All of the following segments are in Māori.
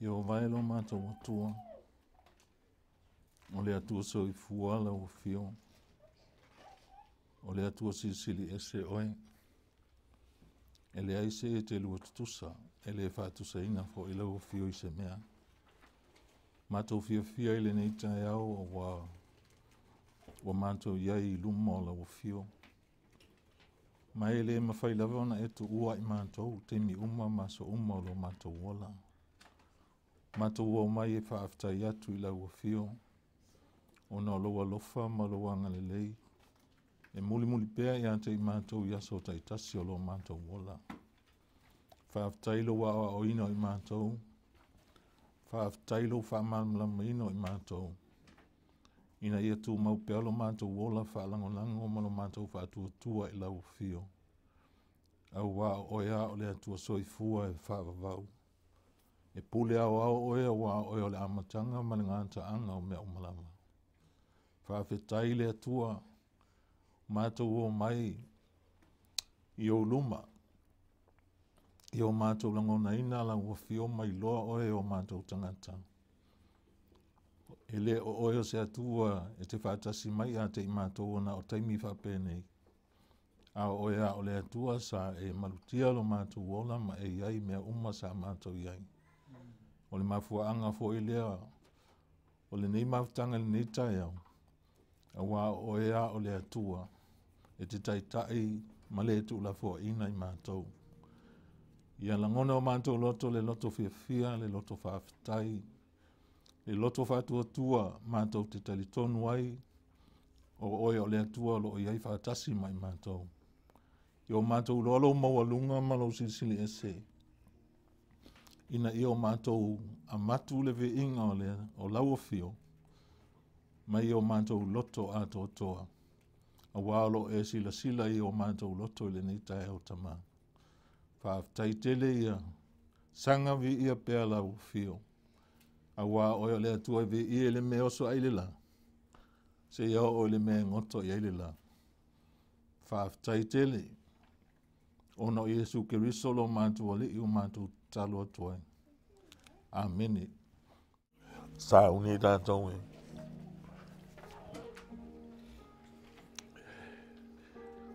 Yo vai lo mātou atua. O le atua so I fuala o fio. O le atua sili ese oe. E le aise e te lua tutusa. E le whātusa ina fo ila o fio I se mea. Mātou fia I le nei tai au o wa mātou iai luma o la o fio. Mai le mawhai lawa ona e tu ua I mātou. Te mi maso o lo mātou wola. Mātou o mai e whaaftai atu I la ua fio. Ona loa lofa ma loa ngalelei. E muli pea I ante I mātou I aso taitasi o lo mātou wola. Whaaftai loa o ino I mātou. Whaaftai lo whaamalamalama ino I mātou. Ina ia tu mau pea lo mātou wola whaalangolango ma lo mātou whaatuatua I la ua fio. Au wā oia o le atua soifua e whaavavau. E pule au oia wā oia o le amatanga ma le ngāta anga o mea o malama. Whaafetai le atua mātou o mai I o luma. I o mātou langona ina la ua fio mai loa oia o mātou tangata. E le o oia se atua e te whaatasi mai a te I mātou ona o taimi whaapenei. A oia o le atua sa e malutia lo mātou ola ma e iai mea sa mātou iai. O le mafua anga fo I lea. O le nei maftanga le nei tai au. A wā oia o le atua. E te taitai ma le tu la fo ina I mātou. Ia langona o mātou loto le loto fia le loto whaafitai. Le loto whaatuatua mātou te talitonu ai. O oia o le atua lo iai whaatasi mai mātou. I o mātou lolo maualunga ma lo sili ese. Ina I o mātou amatu le ve inga o lau fio. Mai I o mātou loto a toa. A wālo e sila I o mātou loto le nei tae au tama. Whaaftai tele ia. Sanga vi ia pea lau fio. A wā oia le atua vi ia le me oso ailela. Se ia o le me ngoto I ailela. Whaaftai tele. Ono Yesu Keriso lo mātou ali I o mātou talo atuai. Amene. Sa uni tātou e.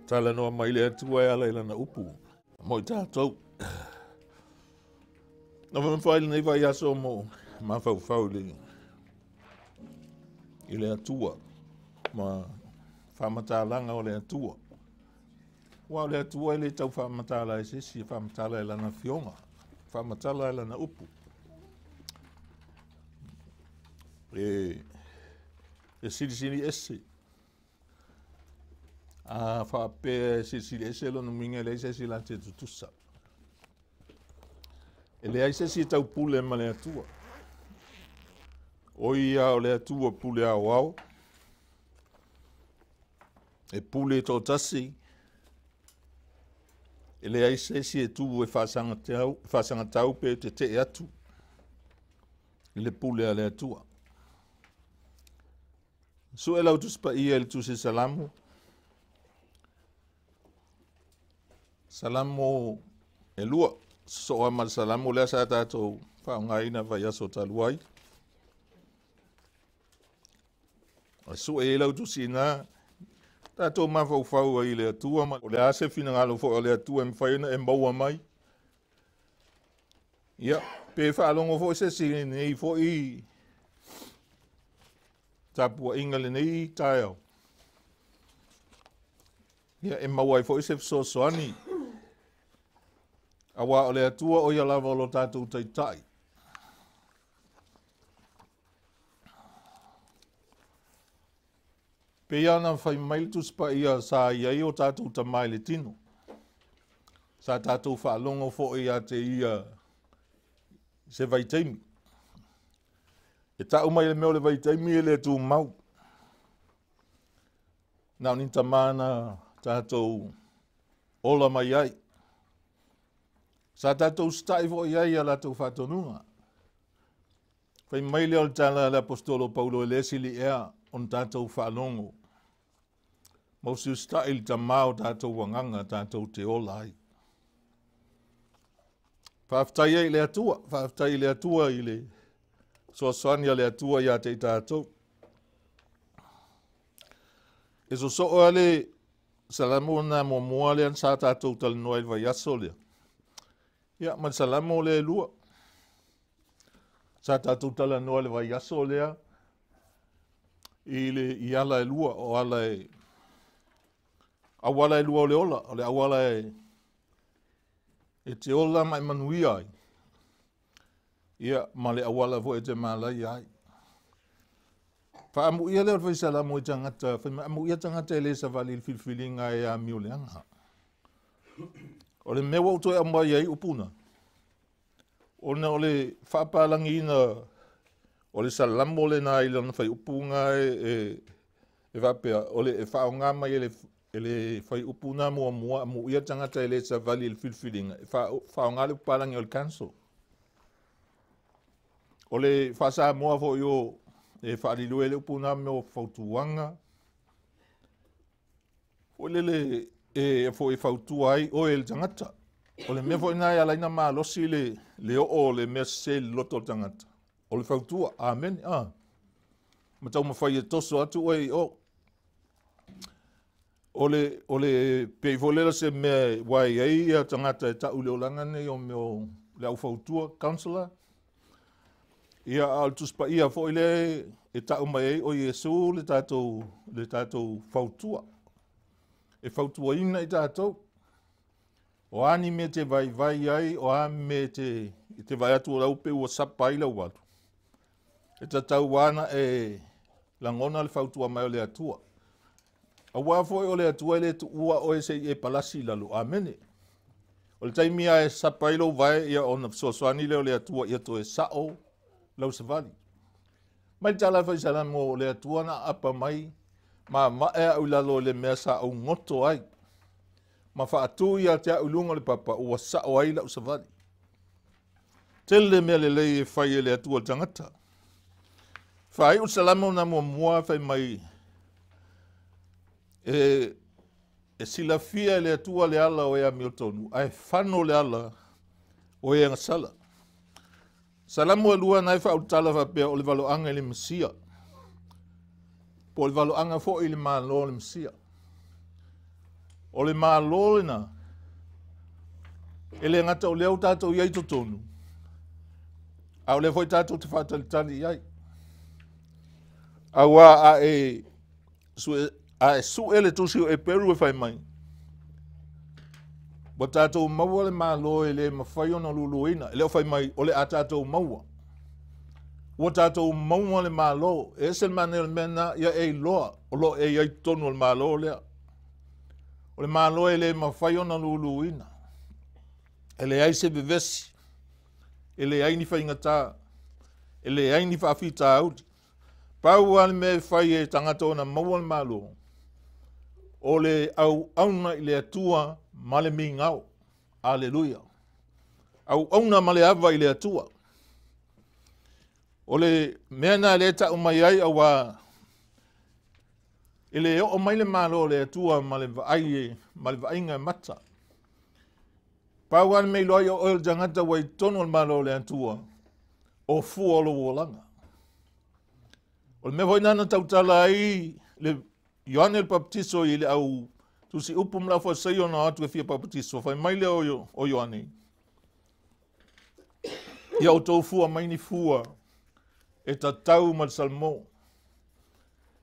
Tala noa mai le atua e ala ilana upu. Moi tātou. Na whamawhaile nei vai aso mo mawhau le. I le atua. Ma whamatālanga o le atua. Wa le atua I le tau whamatala e sesi, whamatala e lana fionga. Whamatala e lana upu. E siri ese. A whape siri ese lo numinga le sesi la te tutusa. E le sesi tau pule ma le atua. Oia o le atua pule au au. E pule tō tasi. E le sesi e tu e whasanga tau pe te atu. I le pule a le atua. So e lau tuspa ia le tu se salamu. Salamu e lua. So o amal salamu lea sa tātou whaungaina vai aso taluai. So e lau tusi nā. Tātou mawhau ai le atua. O le ase fina ngalo fo o le atua e mwhaina e maua mai. Ia, pe whaalongo fo se si nei fo I tapua inga le nei taeo. Ia, e maua fo se soani. Awa o le atua o ia lava o lo tātou taitai. Pe ana whai mail tuspa ia sa iai o tātou ta mai le tino. Sa tātou whaalongo fo ia te ia se vaitaimi. E tau mai le meo le vaitaimi e le tu mau. Nau ni tamana tātou ola mai ai. Sa tātou stai fo iai a la tau whatonunga. Whai mai le o tala le apostolo Paulo e le sili ea on tātou whalongo. Mausi stai ta mao tātou wanganga tātou te ola ai. Whaaftai e le atua, whaaftai le atua i le soaswania le atua ia te tātou. E so so ale salamu na mo moale an sa tātou tal noel vai aso lea. Ia, man salamu le lua. Sa tātou tal noel vai aso lea. I le i ala e lua o ala e awala e lua o le ola, o le awala e te ola mai manuia ai. Ia, ma le awala vo e te malai ai. Whaamu ia leo whaisa la mo i tangata, whaamu ia tangata e le sa wali filfilinga e a mio leanga. O le mewa uto e amai ai upuna. O le whaapalangi ina, o le salamo le na ilana whai upunga e whapea, o le whaonga mai e le whai upuna mua mu ia tangata e le sa wali filfilinga. Whaonga le upalangi o le council. O le whasa mua fo yo e whaarilu e le upuna me o whautuanga. O le e fo e whautua ai o e le tangata. O le mea fo ina e alaina maa losi le o le mea se loto tangata. O le whautua, amen, Ma tau mawhai e toso atu e o. O le peifolela se mea wai ei a tangata e tau leo langane o meo le au whautua, councillor. Ia al tuspa ia fo ile e tau mai o Yesu le tatou fautua. E fautua ina i tatou. O ani me te vai ai, o ani me te vai atu o laupe ua sapa i lau watu. E tatau wana e langona le fautua mai o le atua. A wafo o le atua le tu ua o e se e palasi lalu. Amene. O le taimia e sapa i lau vai ia o na soaswani leo le atua ia to e sao. Lau se vali. Mai tala fai salamo le atua na apa mai, ma e au lalo le mea sa au ngoto ai. Ma whaatu ia te au lunga le papa ua sao ai lau se vali. Tele mea le lei e fai e le atua tangata. Fai u salamo na mua fai mai e silafia le atua le ala o ea Miltonu. Ai whano le ala o ea ngasala. Salamu e lua nai whautala whapea o le waloanga le Mesia. Po le waloanga fo i le mālo le Mesia. O le mālo le na. E le ngata o leo tātou iai totonu. A o le foi tātou te whatalitali iai. A wā a e su ele tusi e peru e whai mai. Bo tātou maua le mālo e le mawhai ona luluina. E leo whai mai o le a tātou maua. O tātou maua le mālo. E se mane le mena ia e loa. O lo e iai tonu le mālo lea. O le mālo e le mawhai ona luluina. E le ai se vevesi. E le ai ni whaingata. E le ai ni whawhita auti. Pau ane me whai e tangata ona maua le mālo. O le au auna i le atua ma le mingau. Aleluia. Au auna ma le ava i le atua. O le mena le ta umai ai awa ele o mai le malo le atua ma le vainga mata. Pauan me loia o el jangata wai tono le malo le atua o fu o lo wolanga. O le me voi nana tautala ai le Ioane el Baptiso i le au tu si upum la fo sei ona atu e fia Baptiso fai mai le o Ioane. Ia o tau fua mai ni fua e tatau mal salmo.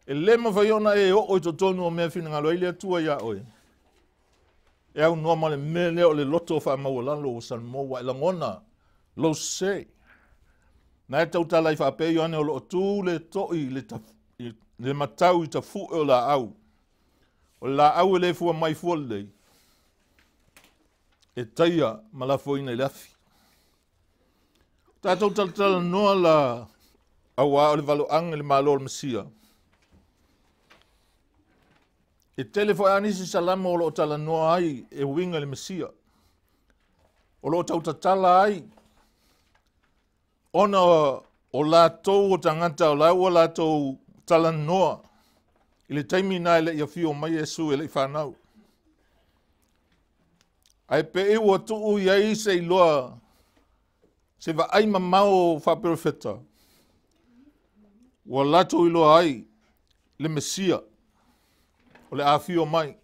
E lema fai ona e o to tonu o mea fina ngalo ile atua ia oe. E au noa ma le mele o le loto fa mawalalo o salmo wa ilangona lo se. Na e tau talai fa pe Ioane o lo tu le toi le matau i ta fu o la au. O la au le fua mai fua lei. E taia malafoina i lafi. Tātou talatala noa la awa o le valoanga le malo o le Mesia. E telefo anisi salama o lo tala noa ai e winga le Mesia. O lo tau tatala ai. Ona o la tou o tangata o la ua la tou tala noa. Ile taimi na ele ia fio mai Yesu ele whanau. Ai pe e ua tuu iai se iloa Se va ai mamao fa perfetta. Wa lato ilo ai le Mesia. O le afio mai.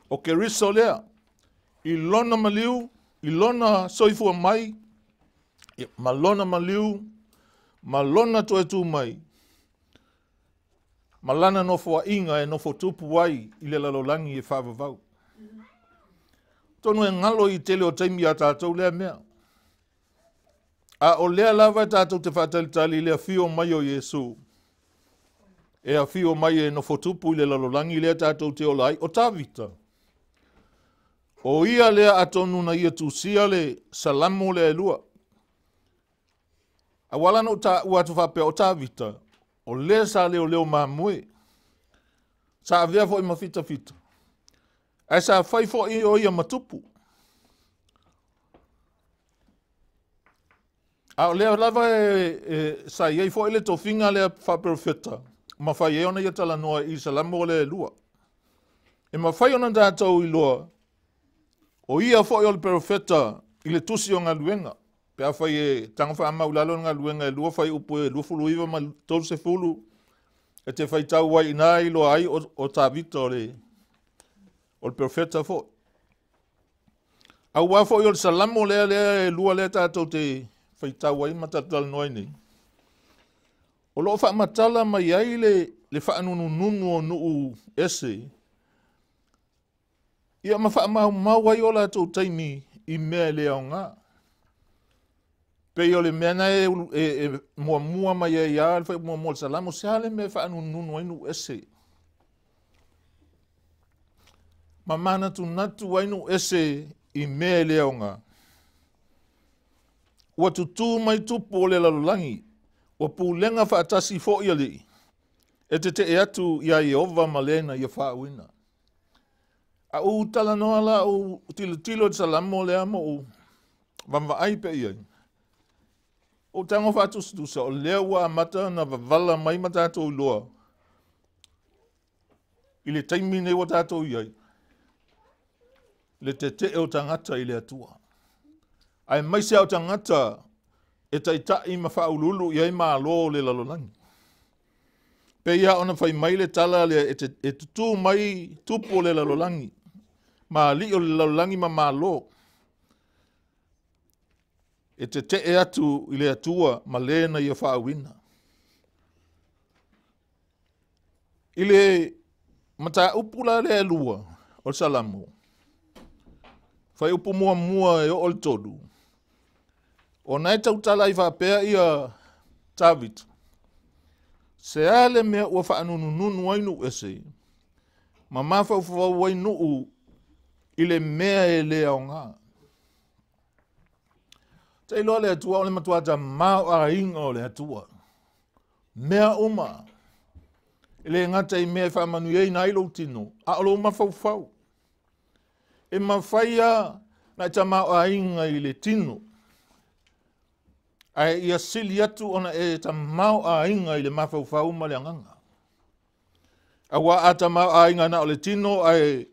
O ke riso lea. I lona maliu, i lona soifua mai, ma lona maliu, ma lona to e tu mai. Ma lana no fo inga e no fo tupu wai i le lalolangi e whavavau. Tonu e ngalo i tele o taimi a tātou lea mea. A o lea lava tātou te whātalitali lea fio mai o Yesu. E a fio mai e no fo tupu i le lalolangi lea tātou te olai o tāvita. O ia lea atonu na ia tūsia le salamo le lua. A wala no ta uatu whape o tāvita. O lea sa leo leo mamue. Sa avea fo i mawhita fita. Ai sa whai fo i o ia matupu. A o lea lava sa iei fo ile to finga lea whaperfeta. Ma whai e ona ia tala noa i salamo le lua. E ma whai ona tātou i loa. O ia fo i o le perfeta i le tusi o ngā luenga. Pe a whai e tangawha ama ulalo ngā luenga e lua whai upo e lua fulu iwa ma tolu se fulu. E te whai tau wai ina i loa ai o tā vita o le perfeta fo. Au wafo i o le salamo lea e lua lea tātou te whai tau wai matatala noai nei. O loo wha matala mai ai le whaanunu nunu o nuu ese. Ia ma wha mau ai o la tau taimi i mea lea o ngā. Pei o le mea nei mua mai ai a le whai mua le salamo se hale mea whaanunu nunu ainu ese. Ma mana tu natu ainu ese i mea lea o ngā. Ua tutu mai tupu o le lalolangi. Ua pūlenga whaatasi fo ia li. E te atu ia Yehova malena ia whaawina. A u tala noa la u tilo te salamo lea mo u vamva aipe iai. O tango whaatustusa o lea ua amata na wavala mai matatou loa. I le taimine wa tatou iai. Le te o tangata i le atua. Ai maise o tangata e taitai ma whaululu iai maa lo le lalolangi. Pe ia ona whai mai le tala le e tutu mai tupo le lalolangi. Ma li o le lalolangi ma maa lo. E te atu i le atua ma lena ia whaawina. I le mata upula le lua o salamo. Whai upu mua e o le tolu. O nai tau tala i whapea ia Tavit. Se ale mea ua whaanunu nunu ainu ese. Ma mawhau whawau ai nuu i le mea e lea o ngā. Te iloa le atua o le matuata mao a inga o le atua. Mea uma. I le ngata i mea whamanu iei na ilo tino. A olo mawhau. E mawhaia na ta mao a inga i le tino. Ai ia sili atu ona e ta mau a inga i le mawhau ma le anganga. A wa a ta mau a inga na o le tino ai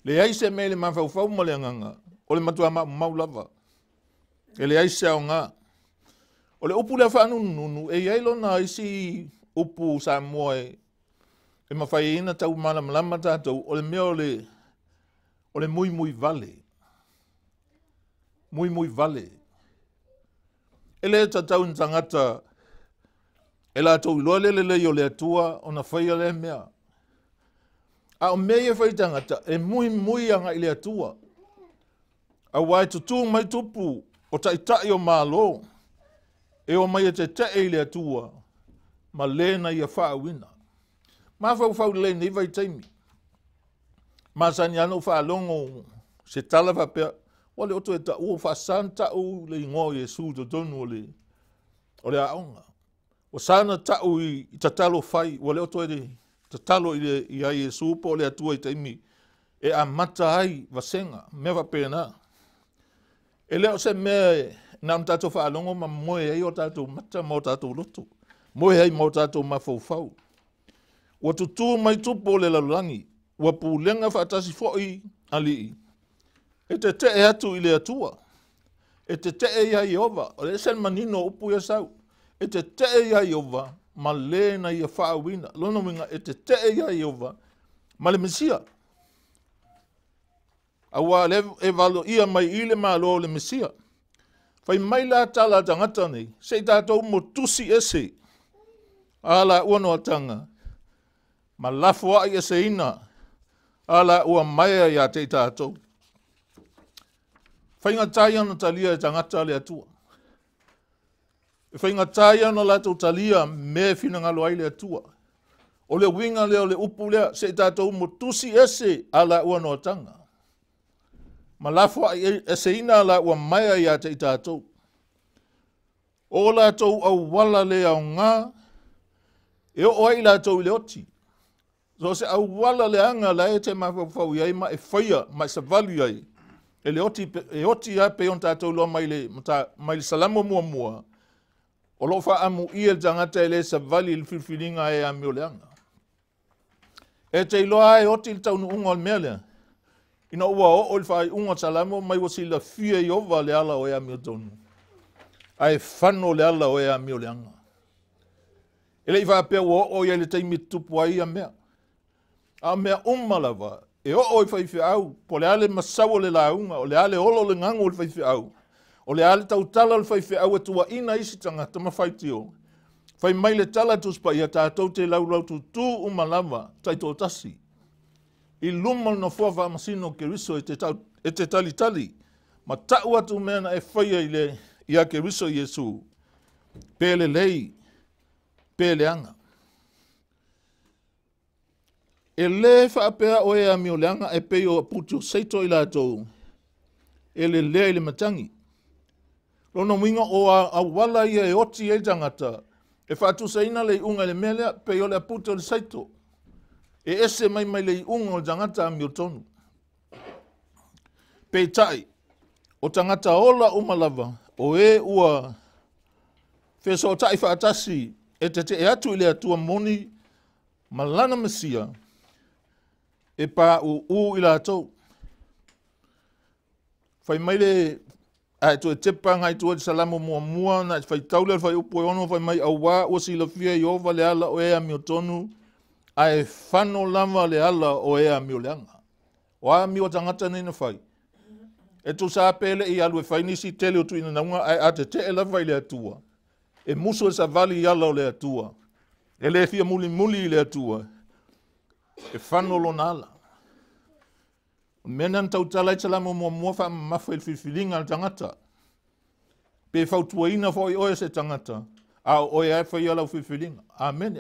le aise me le mawhau ma le anganga. O le matua mau lava. E le aise au ngā. O le upu le whanunu e iailo na isi upu sa moe. E mawhai ina tau malama tātou o le mea o le mui vale. Mui vale. E le tatau ni tangata, e la tau iloa le o le atua, o na whaia le mea. A o mea e whai tangata, e mui anga i le atua. A wai tutu mai tupu, o taitai o malo, e o mai e te i le atua, ma lena ia whaawina. Ma whau le nei vai taimi. Ma sani anu whaalongo, se tala whapea, wale oto e ta ua whasanta u le ingoa Yesu to tonu o le aonga. O sana tau i tatalo whai, wale oto e tatalo i a Yesu po le atua i taimi, e a mata ai vasenga, mea whapena. E leo se mea nam tato whaalongo ma moe ai o tato mata mo tato loto. Moe ai mo tato ma fau. Ua tutu mai tupo le lalulangi, ua pūlenga whaatasi fōi alii. E te atu i le atua. e te ia Iova, o le sen manino upu ia sau, e te ia Iova, ma le na ia whaawina, lona winga e te ia Iova, ma le Mesia. Awa le e valo ia mai ile ma lo le Mesia. Fai mai la tala tangata nei, se tātou mo tusi ese, ala ua no atanga, ma lafo ai ese ina, ala ua maia ia te tātou. Fai ngā tai ana talia e tangata le atua. Fai ngā tai ana lato talia me fina ngalo ai le atua. O le winga leo le upu lea, se tātou mo tusi ese, ala ua no atanga. Ma lafo ai ese ina ala ua maia ia te tātou. O lātou au wala le au ngā, e o ai lātou le oti. So se au wala le anga la e te mawhau iai ma e whaia, ma e savalu iai. E le oti ia pe on tātou loa mai le salamo mua mua. O lo wha amu i e tangata e le savali il whiwhiringa e a meo le anga. E te iloa e oti il taunu unga al mea lea. Ina ua o il whai unga salamo mai wasi la fia i ova le ala o e a meo tonu. Ai whano le ala o e a meo le anga. E le i wha pia o i le teimi tupu ai a mea. A mea umalawa. E o i whaiwhi au. Po le ale masawa le launga. O le ale olo le ngango o le whaiwhi au. O le ale tau tala le whaiwhi au e tua ina isi tanga tama whaiti o. Whai mai le tala tuspa ia tātou te lau tu umalawa tai tō tasi. I luma no fua wha masino ke riso e te tali. Ma tau atu mea na e whaia i le ia ke riso Yesu. Pele lei. Pele anga. E le whaapea o e a mio leanga e pei o puti o seito i lātou. E le lea i le matangi. Lono winga o a wala ia e oti e tangata. E whaatu saina le unga le melea pei o le puti o le seito. E ese mai le unga o tangata a mio tonu. Pei tai. O tangata ola umalawa. O e ua wheso tai whaatasi. E te atu i le atua moni. Malana Mesia. E pa u i lātou. Whai mai le, ai tu e tepa ngai tu e salamo mua na whai taule whai upo ono whai mai au wā o si la fia i ova le ala o ea mio tonu, ai whano lama le ala o ea mio leanga. O a mio tangata nei na whai. E tu sa pele i alu e whai nisi tele o tu ina naunga ai ate te e lawai le atua. E muso e sa vali i ala o le atua. E le fia muli i le atua. E whano lo nala. Menan tau talai talamo mua wha mawha il whiwhiringa al tangata. Pe whautua ina fo i oe se tangata. A oe ai whai ala whiwhiringa. Amen.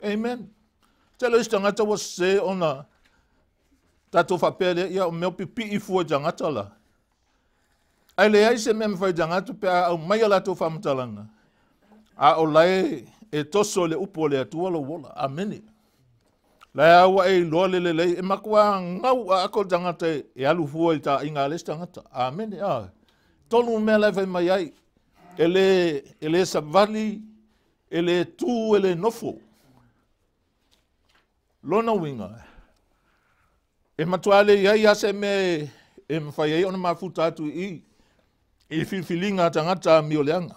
Amen. Telo is tangata was se ona tato whapele ia o meo pipi i fua tangata la. Ai le ai se mea mwhai tangata pe au mai ala to whamtalanga. A o lai e toso le upo le atua lo wola. Amen. La awa e loa lelelei, e makua ngau a ako tangata e alu fua i ta inga ales tangata. Amen. Tonu mea lai vai mai ai. Ele savali, ele tu, ele nofo. Lona winga. E matuale iai ase me e mwhai ai ona mafuta atu i whiwhilinga tangata mio leanga.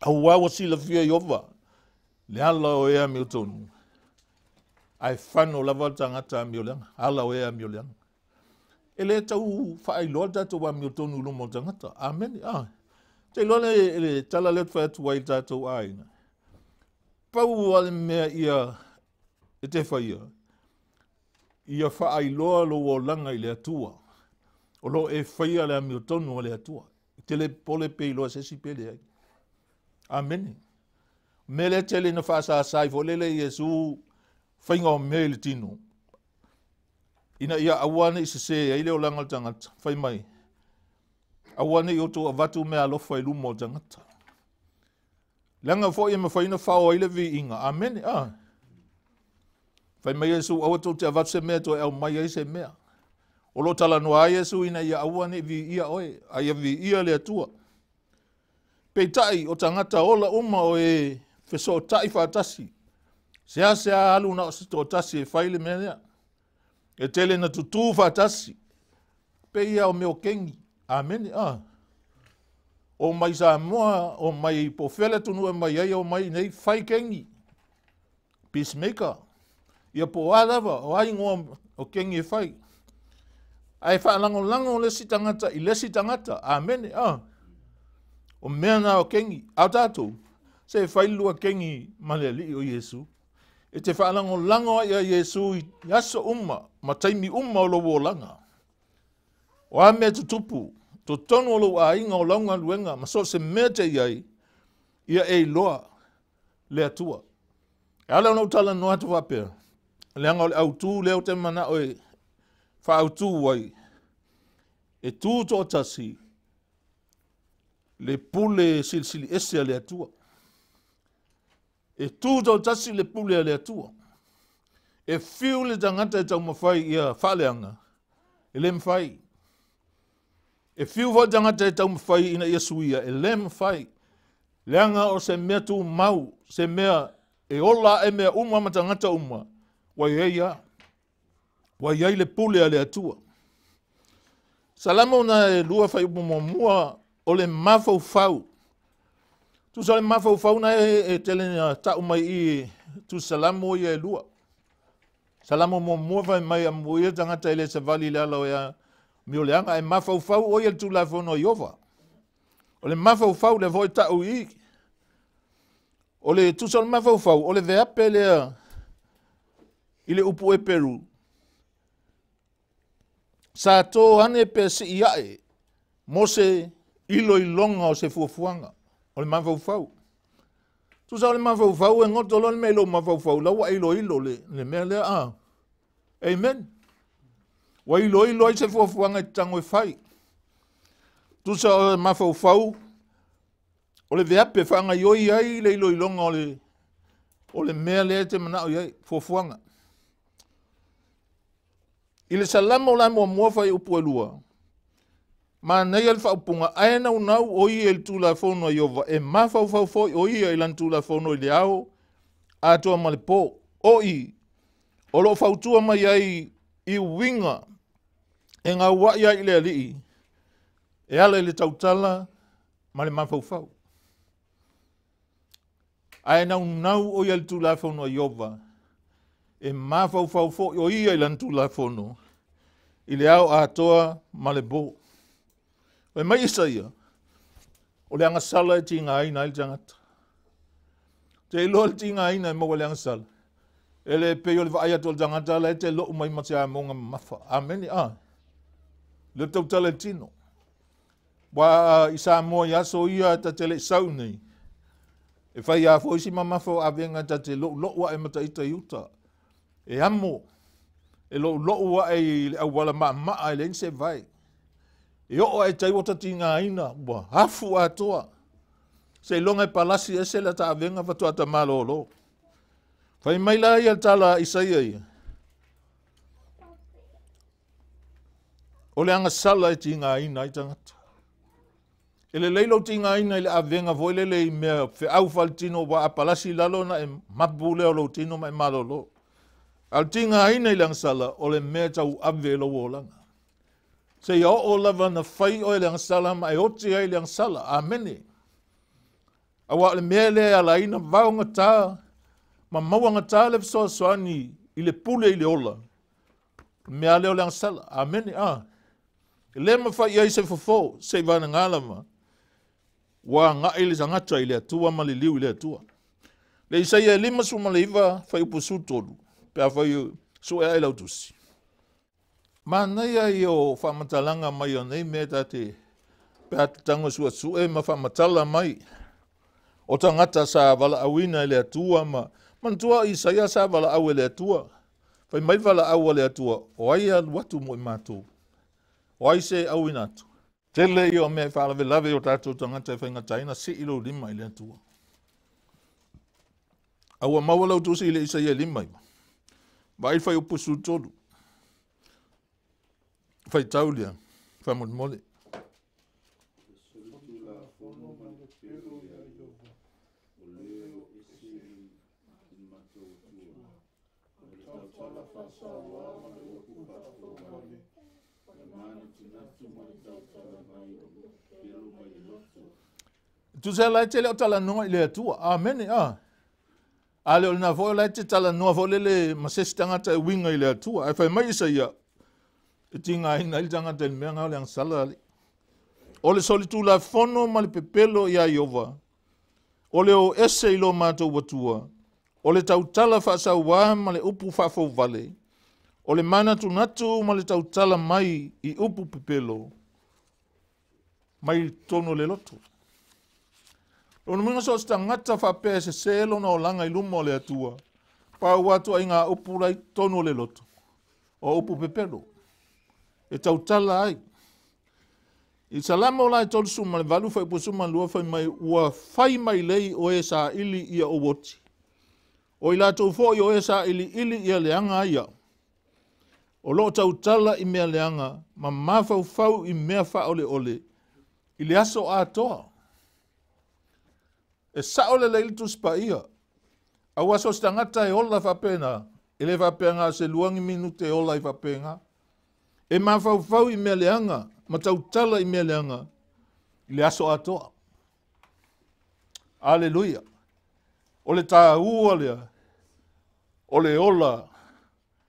Au wawa sila fia i ova. Le ala o ea mio tonu. Ai whano lava tangata mio leanga. Ala o ea mio leanga. E le tau whaai loa tato wa mio tonu lumo tangata. Amen. Te loa le tala le whae tuai tato aina. Pau wale mea ia e te whaia. Ia whaai loa lo o langa i le atua. O lo e whaia le mio tonu o le atua. Te le pole pe loa sesi pele ai. Amen. Mele tele na whaasa sai fo lele Yesu whainga o mele tino. Ina ia awane i se ai leo langa tangata. Whai mai. Awane i oto avatu mea lofa i lumo tangata. Langa fo ia mawhaina whao ai le vi inga. Amen. Whai mai Yesu awato te avatu se mea to e au mai ai se mea. O lo tala noa Yesu ina ia awane vi ia oe. Aia vi ia le atua. Peitai o tangata ola uma o e wheso tai whaatasi. Sea alu na o se tō tasi e whaile mea. E tele na tutu whaatasi. Pe ia o meo kengi. Amen. O mai sa moa, o mai pofele tunu e mai ai, o mai nei whai kengi. Peacemaker. Ia po alava, o ai ngoa o kengi e whai. Ai whaalango lango le si tangata, i le si tangata. Amen. O mea na o kengi. Au tātou. Se whai lua kengi male li o Yesu. E te whaalango lango ai a Yesu i aso ma taimi o lo wolanga. O a mea tutupu. To tonu o lo a inga o launga luenga, ma so se mea te iai, ia e loa le atua. E ala no tala no atu wapea. Leanga o le autu leo te mana o e wha autu wai. E tū to tasi, le pule silsili ese le atua. E tū to tasi le pule le atua. E fiu le tangata e tau mawhai ia whaleanga. E le mwhai. E fiu fo tangata e tau mawhai ina ia suia. E le mwhai. Leanga o se mea tu mau. Se mea e ola e mea ma tangata Wai ia. Wai ia le pule le atua. Salamo na e lua whai mua o le mafau fau. Tu sa le mafau fau na e tele na tau mai i tu salamo ia e lua. Salamo mua whai mai a mua tangata ele sa vali le ala o ia mi o leanga e mafau fau o ia tu la fono iova. O le mafau fau le voi tau i. O le tu sa le mafau fau o le veape lea i le upu e Peru. Sa tō ane pe si iae, mo se ilo i longa o se fuafuanga, o le mawhau fau. Tu sa o le mawhau fau e ngoto lon me ilo mawhau fau, lawa ilo le mea lea Amen. Wa ilo i se fuafuanga i tango e fai. Tu sa o le mawhau fau, o le veape whanga ioi ai le ilo i longa o le mea lea te mana o iai, fuafuanga. I le salamo la mua fai upu e lua. Ma nei al whaupunga aena unau o i el tūla whono i ova. E mawhau fau o i e lan tūla whono i le au. A toa male pō. O i. O lo whautua mai ai i winga. E ngā wai ai le alii. E ala i le tautala. Ma le mawhau fau. Aena unau o i el tūla whono i ova. E mawhau fo o ia i lan tūla whono. I le au atoa ma le bō. O e mai isa ia. O le anga sala e ti ngā ina i le tangata. Te ilo le ti ngā ina e maua le anga sala. E le peo le vaai ato le tangata la e te lo mai mati a monga mafa. Ameni Le tautala e tino. Wa isa moa yaso ia ta te le sau nei. E whai a fo isi mamafa o avenga ta te lo wa e mata ita iuta. E amo, e lo wa e le awala maa e le nse vai. E o e tai wata ti ngā ina, wa hafu atoa. Se longa e palasi e se la ta avenga watu ata malo lo. Whai mai la ia tala Isaia ia. O le anga sala e ti ngā ina i tangata. E le leilo ti ngā ina i le avenga voile le i mea fe au faltino wa a palasi lalo na e mapu leo lo tino mai malo lo. Al tinga ina i lang sala o le mea tau ave lo wolanga. Se ia o lava na whai o lang sala ma e oti ai lang sala. Amene. Awa le mea le ala ina vaunga tā. Ma mawanga tā le fisoa soani i le pule i le ola. Mea leo lang sala. Amene. Le ma whai ai se fofo. Se vana ngalama. Wa nga ili zangata i le atua ma le liu i le atua. Le Isaia lima suma le iwa whai upusu tolu. Pea whai su e ailau tusi. Ma nei ai o whamatalanga mai o nei mea tate pea te tango sua su e ma whamatala mai. O tangata sa wala awina i le atua ma mantua Isaia sa wala awe le atua. Whai mai wala awe le atua o ai al watu mo i mātou. O ai se awina atu. Tele i o mea whaalawe lawe o tātou tangata e whainga taina si ilo lima i le atua. Aua mawalau tusi i le Isaia lima i ma. Vai fai upusu tolu. Fai taulia. Fai mole. Tu se lai te leo tala noa i le atua. Amen. A leo na fo lai te tala noa fo le masesi tangata e winga i le atua. E fai mai isa ia. E tinga ina ili tangata ili mea ngau le ang sala ali. O le soli tu la fono ma le pepelo ia Iova. O le o ese ilo mātou watua. O le tautala whaasau wā ma le upu whafau vale. O le mana tu natu ma le tautala mai i upu pepelo. Mai tono le loto. Ono minga so sta ngata whapea se selo na o langa i lumo le atua. Pa watu ai ngā upu lai tono le loto. O upu pepelo. E tautala ai. I salama o lai tolu suma le valu fai po suma lua fai mai ua fai mai lei o e sa ili ia o woti. O i la tau fo i o e sa ili ia leanga ia. O lo tautala i mea leanga ma mafau fau i mea fa ole ole. I le aso a toa. E sa ole le ilitu spa ia. A waso stangata e ola whapena. E le whapenga se luangi minute e ola i whapenga. E mafau fau i mea leanga. Ma tautala i mea leanga. I le aso a toa. Aleluia. O le tā ua lea. O le ola.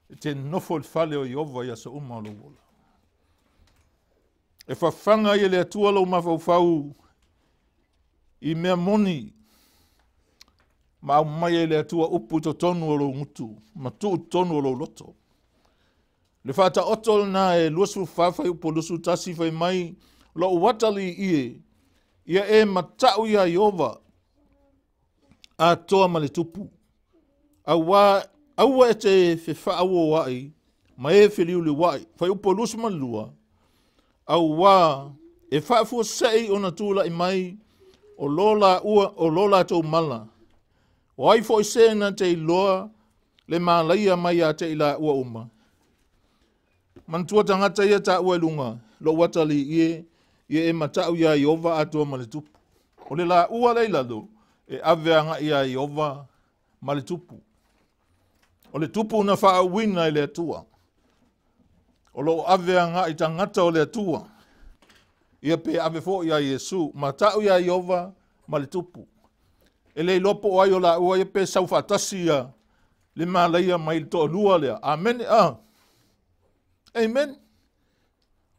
E te nofo le fale o Iova i asa uma o lo ola. E whawhanga i le atua lau mafau fau. I mea moni. Ma au mai e le atua upu to tonu o lo ngutu. Ma tu tonu o lo loto. Le whata otol na e luasu whawhai upo luasu tasi whai mai. Lo watali ie. Ia e matau ia Iova. A toa ma le tupu. Aua e te whewha awo wai. Ma e whiliu le wai. Whai upo luasu ma lua. Aua e whaafua sei o na tūla i mai. O lola tau mala. O ai fo i se na te iloa. Le malaia mai a te ila ua uma. Mantua tangata ia ta ua lunga. Lo watali ie. Ie e matau ia Iova atua ma le tupu. O le la ua leila lo. E aveanga ia Iova ma le tupu. O le tupu na wha wina i le atua. O lo aveanga i tangata o le atua. Ia pe ave fo ia Yesu. Matau ia Iova ma le tupu. E le lopo ai o la ua ia pe sau whatasi ia. Le malaia mai to lua lea. Amen. Amen.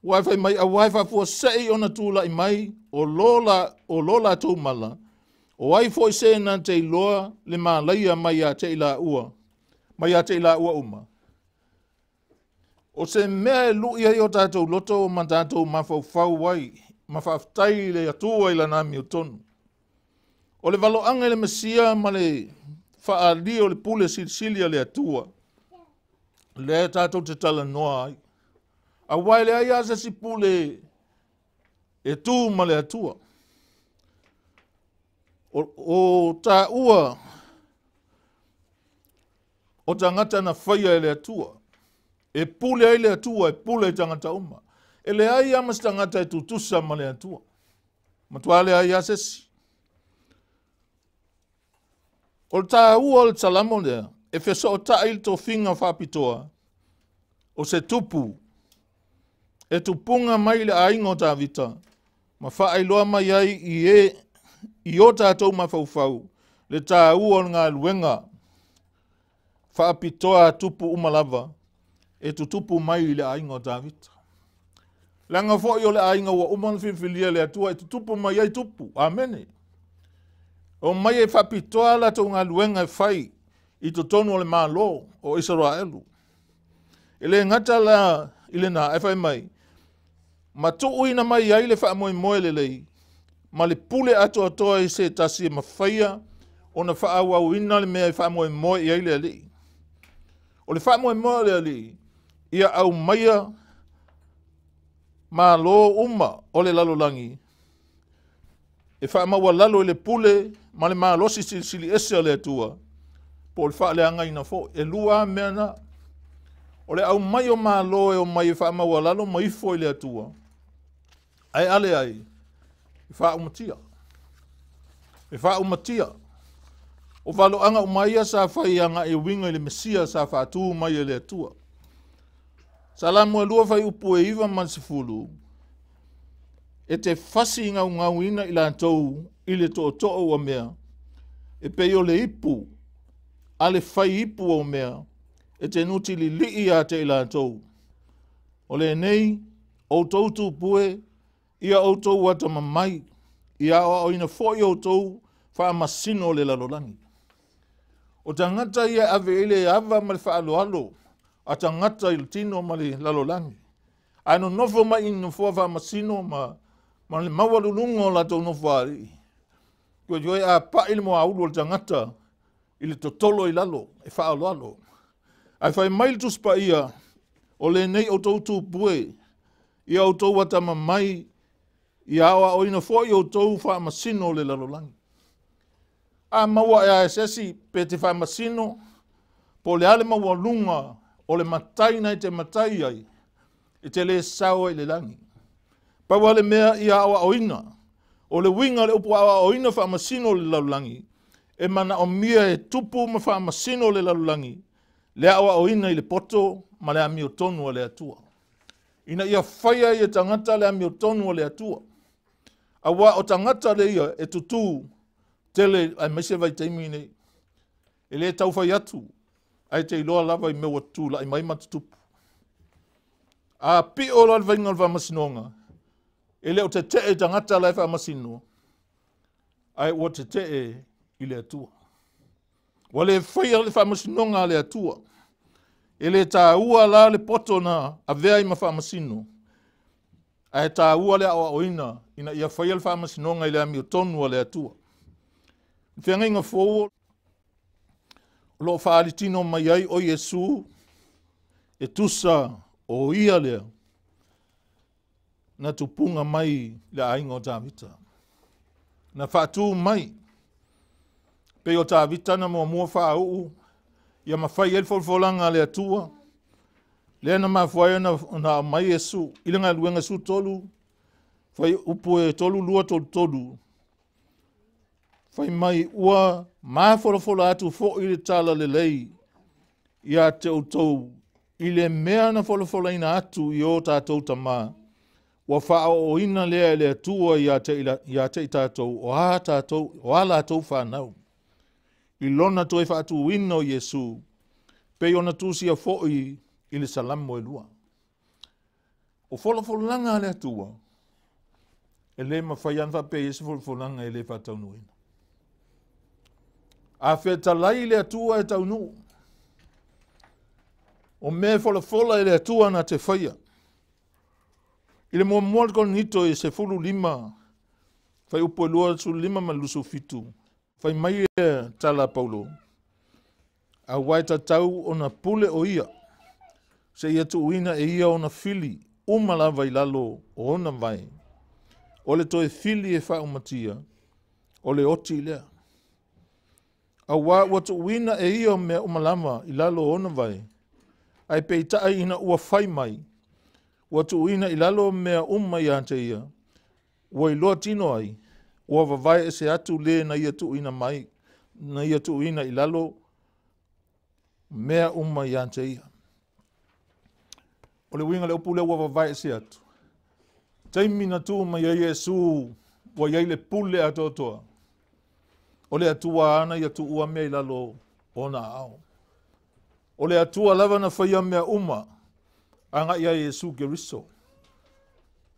Waifa mai a waifa fo sei ona tula i mai. O lola tau mala. O ai foi se na te loa le malaia mai a te ila ua. Mai a te ila ua uma. O se mea lu ia i o tātou loto o ma tātou mawhau wai. Mawhaftai le atua i la nami o tonu. O le valo anga le mesia ma le whaali o le pule silsilia le atua. Le tātou te tala noa ai. A wai le ai asa si pule e tū ma le atua. O tā ua o tangata na whaia e le atua. E pule ai le atua, e pule e tangata uma. E le ai amas tangata e tutusa ma le atua. Matua le ai asesi. O tā ua o le talamo lea, e wheso o ta il to finga whapitoa. O se tupu. E tupunga mai le aingo tā vita. Ma whaailoa mai ai i o tātou mawhauwhau. Le tā ua o ngā luenga. Whaapitoa tupu umalava. E tu tupu mai le aingo tā vita. Langa fo i o le ainga wa uman whiwhilia le atua. E tu tupu mai ai tupu. Amene. O mai e whapitoa la tau ngā luenga e whai. I tu tonu o le mālo o Israelu. E le ngata la ilena e whai mai. Ma tu uina mai ai le wha moe moe le lei. Ma le pule ato atoa i se tasi e mawhaia. O na wha awa uina le mea i wha moe moe i ai le lei. O le wha moe moe le lei. Ia au maia. Ma lo uma o le lalolangi. E wha maua lalo i le pule. Ma le maa losi sili ese o le atua. Po le wha le anga ina fo. E lua mea na. O le au mai o maa lo e o mai e wha maua lalo ma ifo i le atua. Ai ale ai. E wha umatia. E wha umatia. O walo anga umaia sa whai anga e winga i le mesia sa wha atu mai e le atua. Salamu e lua fai upu e iwa mansifulu. E te fasi ngau ngau ina ila tau ile to to'o o mea. E pe o le ipu, ale fai ipu o mea, e te nuti li lii a te ila tau. O le nei, o tau tu pue, ia o tau wata mamai, ia o ina foi o tau wha masino le lalolangi. O tangata ia ave ile ava ma le wha alo alo, a tangata il tino ma le lalolangi. Ano nofo ma ino fua wha masino ma le mawalulungo la tau nofo ari. Kua joe a pa ili mo aulu o tangata, ili totolo i lalo, e wha alo alo. Ai whai mail tuspa ia, o le nei o tau tu pue, ia o tau wata mamai, ia awa o ina foi o tau wha masino le lalolangi. A maua e aesesi pe te wha masino, po le ale maua lunga o le matai na i te matai ai, i te le sao i le langi. Paua le mea ia awa o ina, o le winga le upu awa o ina wha masino le lalolangi, e mana o mia e tupu ma wha masino le lalolangi, le awa o ina i le poto ma le ami o tonu o le atua. Ina ia whaia i e tangata le ami o tonu o le atua. Awa o tangata le ia e tutu tele ai maise vai teimi nei. E le tau whai atu, ai te iloa lava i mewa tūla, ai mai matutupu. A pi o la vainga le whamasinonga, e le o te te e tangata le whamasino, ai o te te e i le atua. Wa le whaia le whamasinonga le atua, e le tā ua la le poto na a vea i ma whamasino, ai tā ua le awa oina, ina ia whaia le whamasinonga i le ami o tonu le atua. Whianga inga fōo, lo whaalitino mai ai o Yesu, e tusa o ia lea, na tupunga mai le ainga o Tāvita. Na whaatu mai, pe o Tāvita na mua whaau, ia mawhai elfolfolanga le atua, lea na mawhai na mai Yesu, ilinga luenga su tolu, whai upu e tolu lua tolu, whai mai ua mawholofola atu fo i le tala le lei, ia te utou, i le mea na wholofola ina atu i o tātou tamā, wa whao o ina lea le atua ia te i tātou, o a tātou, o a lātou whanau. I lona toi whaatu wino Yesu, pe ona tūsia fo i le salamo e lua. O wholofolanga le atua, e le mawhaianwa pe Yesu wholofolanga e le whatau nuina. A whetalai le atua e tau nu. O me wholofola e le atua na te whaia. I le mua mua kon hito e se fulu lima, whai upo e lua su lima ma lusu fitu, whai mai e tala paulo. A waita tau o na pule o ia, se ia tu uina e ia o na fili, umala vai lalo o ona vai. O le toe fili e wha umatia, o le oti lea. A watu uina e ia me umalama i lalo o ona vai, ai peita ina ua whai mai, watu uina i lalo mea i ante ia, ua i loa tino ai, ua vavai e se atu le na ia tu ina mai, na ia tu ina i lalo mea i ante ia. O le winga le upule ua vavai e se atu. Taimi na tu mai a Yesu, ua iai le pule atotoa. O le atua ana ia tu ua mea i lalo ona ao. O le atua lava na whaia mea anga ia Yesu Keriso.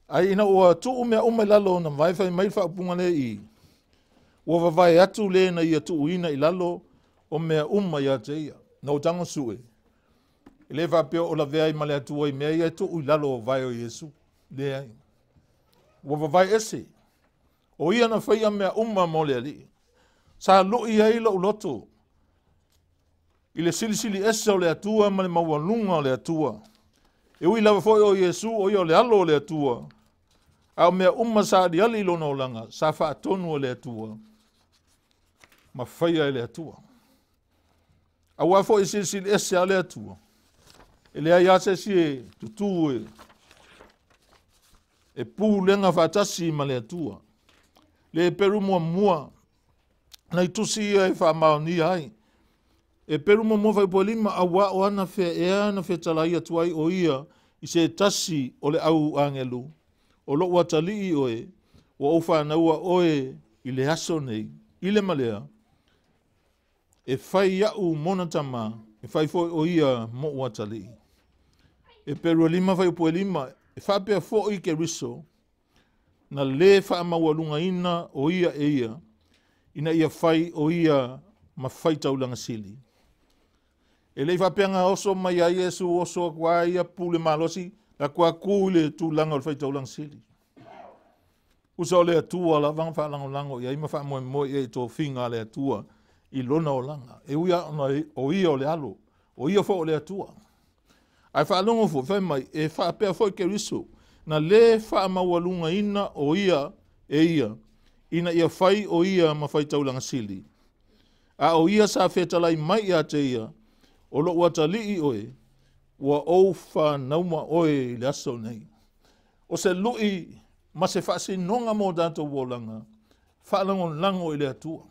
Ai ina ua tuu mea i lalo na vai mai whaapunga le i. Ua vavai atu le na ia tuu ina i lalo o mea ia te ia. Na utango sue. I le whapeo o la vea i male atua i mea ia tuu i lalo o vai o Yesu. Le ai. Ua vavai ese. O ia na whaia mea mo le ali. Sa lo i ai lo uloto. I le silisili ese o le atua ma le maualunga o le atua. E ui lawa foi o Yesu o ia le alo o le atua. Au mea sa di ali lona o langa, sa wha atonu o le atua. Ma whaia e le atua. A wafo i silisili ese a le atua. E le ai ase si e tutu e pū lenga whatasi ma le atua. Le peru mua, na itusi ia e wha maoni ai. E peru mo fai po lima a wa o ana fe e ana fe talai atu ai o ia i se tasi o le au angelu, o lo watali oe, o ufa naua oe i le aso nei, i le malea, e fai iau monatama, e fai foi o ia mo watali. E peru lima fai upo lima, e fai pia foi ke riso, na le fai mawalunga ina o ia e ia, ina ia fai o ia ma fai taulanga sili. E le fai pia nga oso mai a Yesu oso kwa ia pule malosi, la kwa kule tu langa o fai taulanga sili. Usa o le atua la vanga wha lango ia ima wha moe moe e tō whinga le atua i lona o langa. E uia o ia o le alo, o ia fo o le atua. Ai wha longo fo, whai mai, e wha pia fo ke riso, na le wha mawalunga ina o ia e ia, ina ia whai o ia ma whai taulanga sili. A o ia sa whetalai mai a te ia, o lo wata lii oe, ua o wha nauma oe le aso nei. O se lui, ma se whaasi nonga mo dato wolanga, whaalango lango i le atua.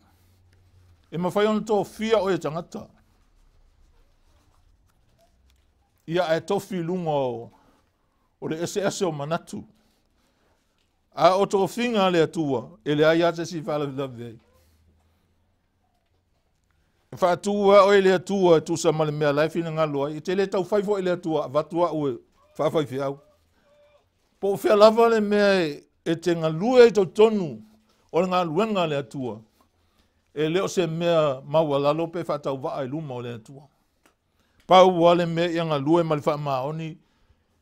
E ma whai ona tō fia o e tangata. Ia e tofi lunga o le ese o manatu. A o tō whinga le atua, e le ai ate si whala vilavei. E whaatua o e le atua, tu sa male mea laifi na ngaloa, i te le tau whaifo e le atua, vatua ue, whawhai fiau. Po whea lava le mea e te ngalue i tau tonu o le ngā luenga le atua. E leo se mea maua lalo pe whatau waa i luma o le atua. Pau wale mea ia ngalue mali wha maoni,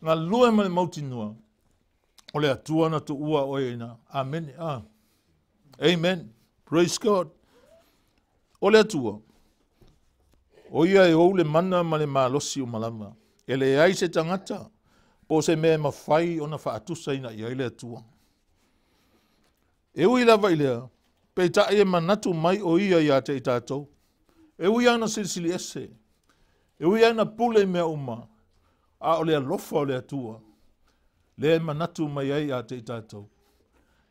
ngalue mali mautinua o le atua na tu ua o ina. Amen. Amen. Praise God. O le atua. O ia e ou le mana mali malosi o malama. E le ai se tangata. Po se mea mawhai o na whaatusa ina ia ile atua. E ui lava ilea, pe ta e manatu mai o ia ia te i tātou. E ui ana silisili ese. E ui ana pule mea uma. A o lea lofa o lea tua. Le manatu mai ai ia te i tātou.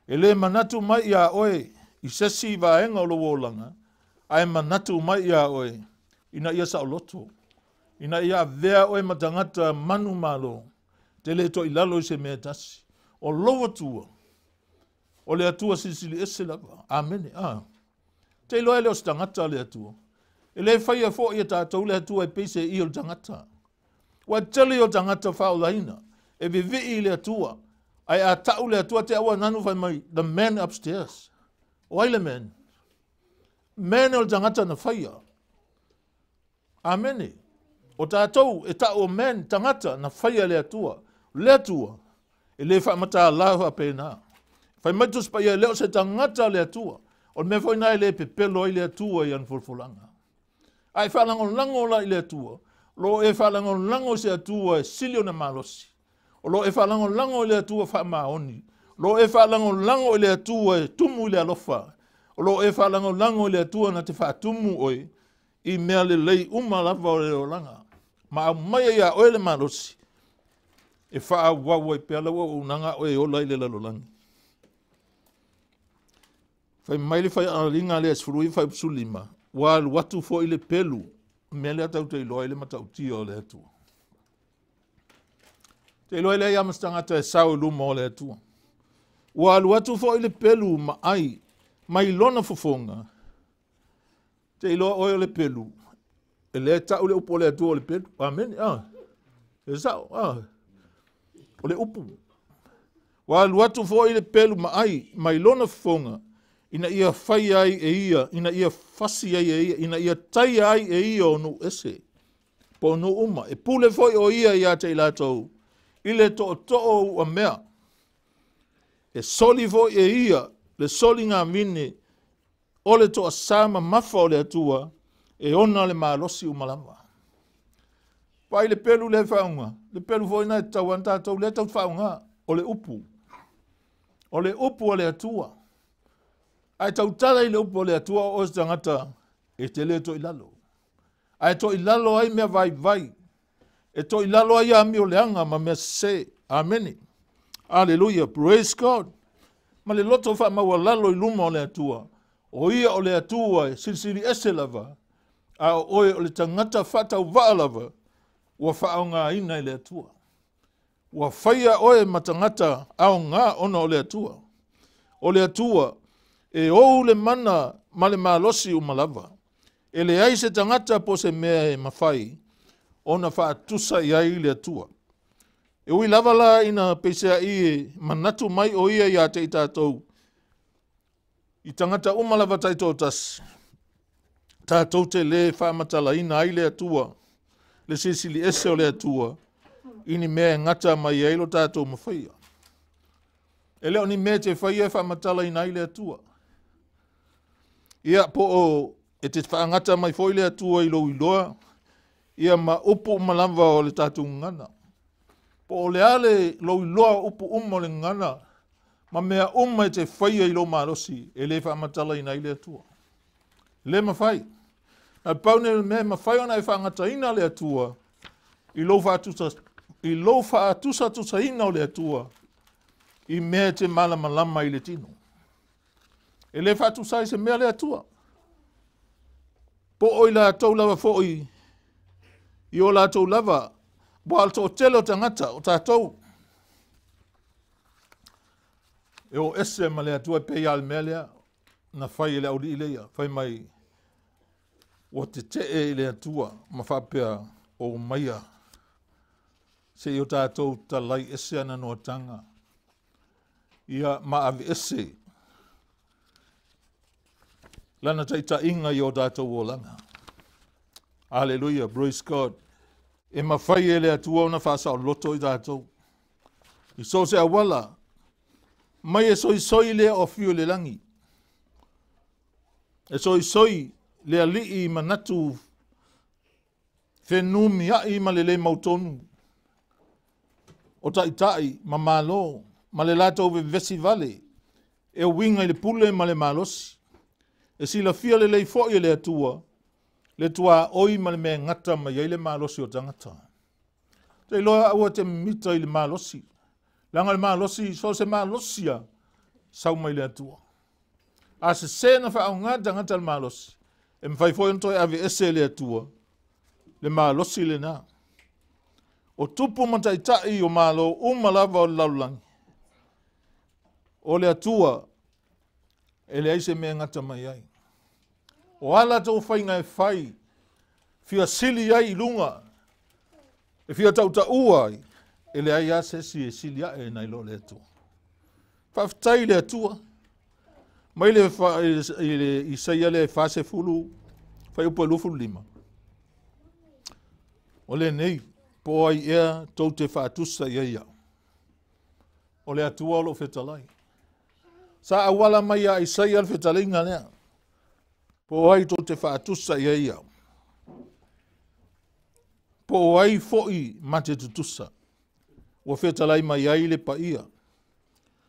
E le manatu mai ia oe, i sesi vaenga o lo wolanga. A e manatu mai ia oe, ina ia sa o loto. Ina ia vea oe matangata manu malo. Te le to ilalo i se mea tasi. O loa tua. O le atua silisili ese lava. Amen. Te loa ele o stangata le atua. E le whaia fo i tātou le atua e pese i o tangata. Wa tele o tangata whao laina. E vivi i le atua. Ai a tau le atua te awa nanu whai mai. The man upstairs. O aile man. Man o tangata na whaia. Amen. O tātou e tau o man tangata na whaia le atua. Le atua. E le whaamata lawa pēnā. Fai matus pa ia leo se tangata le atua. O me foi nai le pepelo i le atua i anfulfulanga. Ai whalango lango la i le atua. Lo e whalango lango se atua e silio na malosi. O lo e whalango lango i le atua wha maoni. Lo e whalango lango i le atua e tumu i le alofa. O lo e whalango lango i le atua na te wha tumu oi. I mea le lei lava o le olanga. Ma au mai ia oe le malosi. E wha wawa i pēla wa unanga o e ola i le lalolangi. Fai maile fai alinga le asfurui fai psulima. Wa watu fo ile pelu. Mele atau te iloa ile matau tio le atua. Te iloa ile yamastanga te sao luma o le atua. Wa watu fo ile pelu ma ai. Mai lona fofonga. Te iloa o le pelu. Ele tau le upo le atua o le pelu. Amen. E sao. O le upu. Wa watu fo ile pelu ma ai. Mai lona fofonga. Ina ia whai ai e ia, ina ia whasi ai e ia, ina ia tai ai e ia o nu ese. Po nu uma, e pule foi o ia ia te ilatou. Ile to o mea. E soli foi e ia, le soli ngā mine, o le to a sama mafa o le atua, e ona le malosi umalama. Pai le pelu le whaunga, le pelu foi nai tau antatou le tau whaunga, o le upu. O le upu o le atua. Ai tau tala i le upo le atua o se tangata e te le to ilalo. Ai to ilalo ai mea vai vai. E to ilalo ai ami o leanga ma mea se. Amen. Alleluia. Praise God. Ma le loto wha maua lalo i luma o le atua. O ia o le atua e silisili ese lava. A oe o le tangata whatau waa lava. Ua whaau ngā ina i le atua. Wa whaia oe matangata au ngā ona o le atua. O le atua, e ou le mana ma le malosi umalawa. E le ai se tangata po se mea e mawhai, ona whaatusa i ai le atua. E ui lavala ina peisea i e manatu mai o ia ia te i tātou. I tangata umalawa taito tas. Tātou te le whaamatala ina ai le atua. Le sisili ese o le atua. Ini mea ngata mai eilo tātou mawhaia. E leo ni mea te whaia whaamatala ina ai le atua. Ia po o e te whaangata mai foi le atua i lo iloa. Ia ma upu umalawa o le tātou ngana. Po o le ale lo iloa upu umo le ngana. Ma mea e te whaia i lo marosi. E le whaamatala ina ai le atua. Le mawhai. Na paune mea mawhai ona e whaangata ina le atua. I lo whaatusa tusa ina o le atua. I mea te malama i le tino. E le whaatusa i se mea le atua. Po oi la tau lava fo'i. I o la tau lava. Bo al tō telo tangata o tātou. E o ese ma le atua pei al mea lea. Na whai le auri i leia. Whai mai. O te e le atua. Ma whapea o maia. Se i o tātou talai ese ana no tanga. Ia maavi ese. Lana taita inga i o tātou o langa. Hallelujah, praise God. E mawhai e le atua ona whasa o loto i tātou. I so se awala. Mai e soi lea o fio le langi. E soi lea li i manatu. Whenumi ai ma le mautonu. O tai ma malo, ma le lato ve vesi vale, e o winga i le pule ma le malosi. E si la fia le leifo i le atua, le tua oi ma le mea ngata ma iei le malosi o tangata. Te loa aua te mita i le malosi. Langa le malosi, so se malosia, sau mai le atua. A se sena wha au ngā tangata le malosi, e mwhai foi ontoi ave ese le atua, le malosi le nā. O tupu mataitai o malo umalawa o laulangi. O le atua, e le aise mea ngata mai ai. O ala tau whainga e whai, fia sili ai lunga, e fia tau ta uai, e le ai asesi e sili ai nai lo le atua. Whaftai le atua, mai le isaia le fase fulu, whai upo e lufu lima. O le nei, po ai ea tau te whaatusa ia. O le atua o lo whetalai. Sa awala mai a Isaia le whetalinga lea. Po ai tau te whaatusa ia. Po ai fo'i ma te tutusa. O whetalai mai ai le pa ia.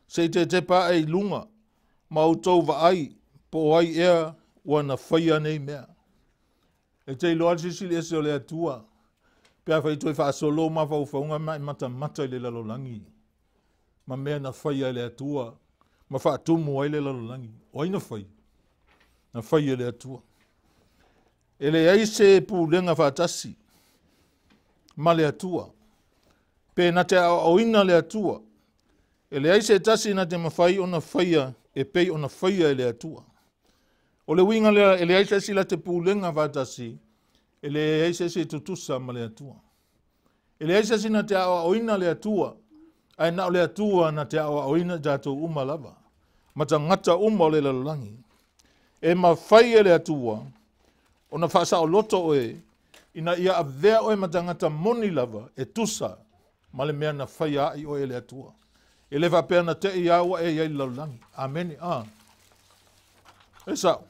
Se te pa ai lunga. Ma utau wa ai. Po ai ea wana whaia nei mea. E te iloa sisili ese o le atua. Pea whai tue whaasolo ma whauwhaunga mai mata i le lalolangi. Ma mea na whaia le atua. Ma whaatumu ai le lalolangi. O aina whai. Na whaia le atua. E le aise pūlenga whaatasi. Ma le atua. Pe na te auina le atua. E le aise tasi na te mawhai o na whaia. E pei o na whaia le atua. O le winga le ele aise sila te pūlenga whaatasi. E le aise se tutusa ma le atua. E le aise sina te oina le atua. Ai na le atua na te oina jato uma lava. Ma ta ngata uma o le lalangi. E ma whai e le atua. O na whasa o loto oe. Ina ia avea oe ma ta ngata moni lava. E tusa. Ma le mea na whai ai oe le atua. E le whapea na te ia ua e iai lalangi. Amen. E sao.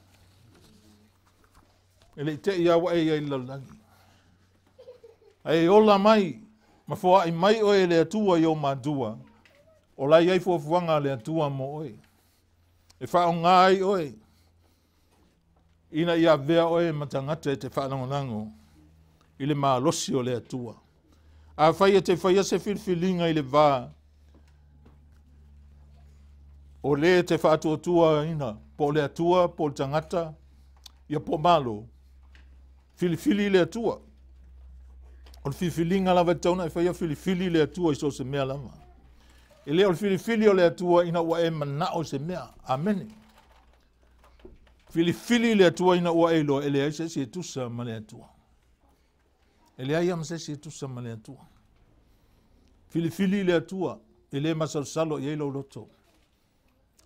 Ele te ia wa e ia lalangi. Ai ola mai, ma fo ai mai o ele atua yo madua. O la ia fo fuanga le atua mo oi. E fa o ngai oi. Ina ia vea oi matangata te fa lango. Ile ma losi o le atua. A fai te fai se filfilinga ile va. O le te fa tua ina, po le atua, po tangata, ia po malo. Fili le atua. O le whiwhilinga lava tauna e whaia whiwhili le atua i so se mea lava. E lea o le whiwhili o le atua ina ua e mana o se mea. Amen. Whiwhili le atua ina ua e loa e lea se si e tusa ma le atua. E lea ia ma se si e tusa ma le atua. Whiwhili le atua e lea masalsalo i e lau loto.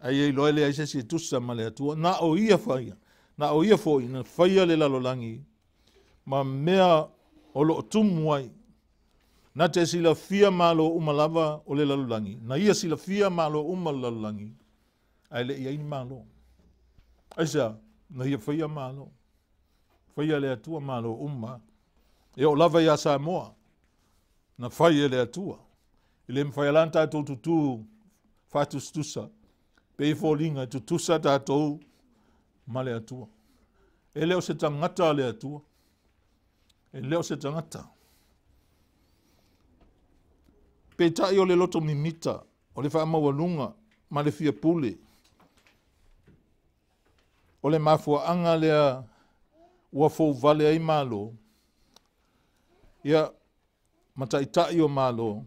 Ai e loa e lea se si e tusa ma le atua. Na o ia whaia. Na o ia fo ina whaia le lalolangi. Ma mea o lo tumu ai. Na te sila fia malo umalava o le lalulangi. Na ia sila fia malo umalalulangi. Ai le ia ini malo. Aisa, na ia fia malo. Fia le atua malo umma. E o lava ia Samoa. Na fia le atua. Ile mwhai lanta tō tutu whatustusa. Pei fōlinga tutusa tātou ma le atua. E leo se tangata le atua. E leo se tangata. Pe tai o le loto mimita, o le wha mawalunga, ma le fia pule. O le mafua anga lea ua fau vale ai malo. Ia mataitai o malo.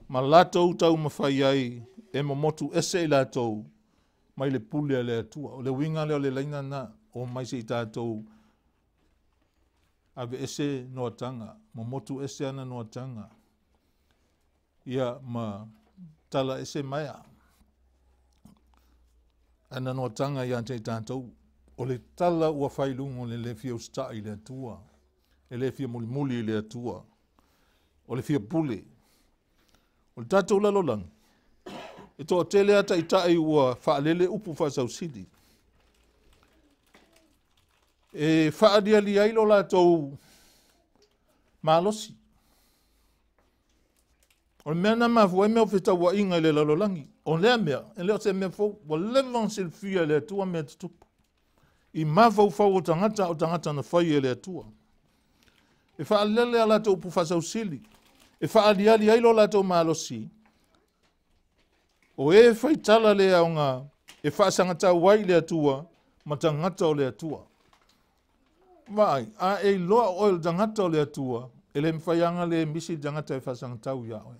Ma latou tau mawhai ai e momotu ese i latou mai le pule le atua. O le winga leo le laina na o mai se i tātou ave ese noa tanga. Momotu ese ana noa tanga. Ia ma tala ese maia. Ana noa tanga ia te tātou. O le tala ua whailungo le fia usta i le atua. E le fia muli i le atua. O le fia pule. O le tātou lalolang. E toa tele ata i tae ua whaalele upu whasau sidi. E whaadia li ailo lātou malosi. O mea na mafu, e mea whita wa inga le lalolangi. O lea mea, e leo se mea fau, wa levan silfia le atua mea tutupu. I mafau fau o tangata na whai e le atua. E whaalele a lātou upu whasau sili. E whaadia li ailo lātou malosi. O e whaitala le aunga, e whaasangata wai le atua, ma tangata o le atua. Vai, a e loa o le tangata o le atua, e le mwhaianga le misi tangata e whaasangatau ia oe.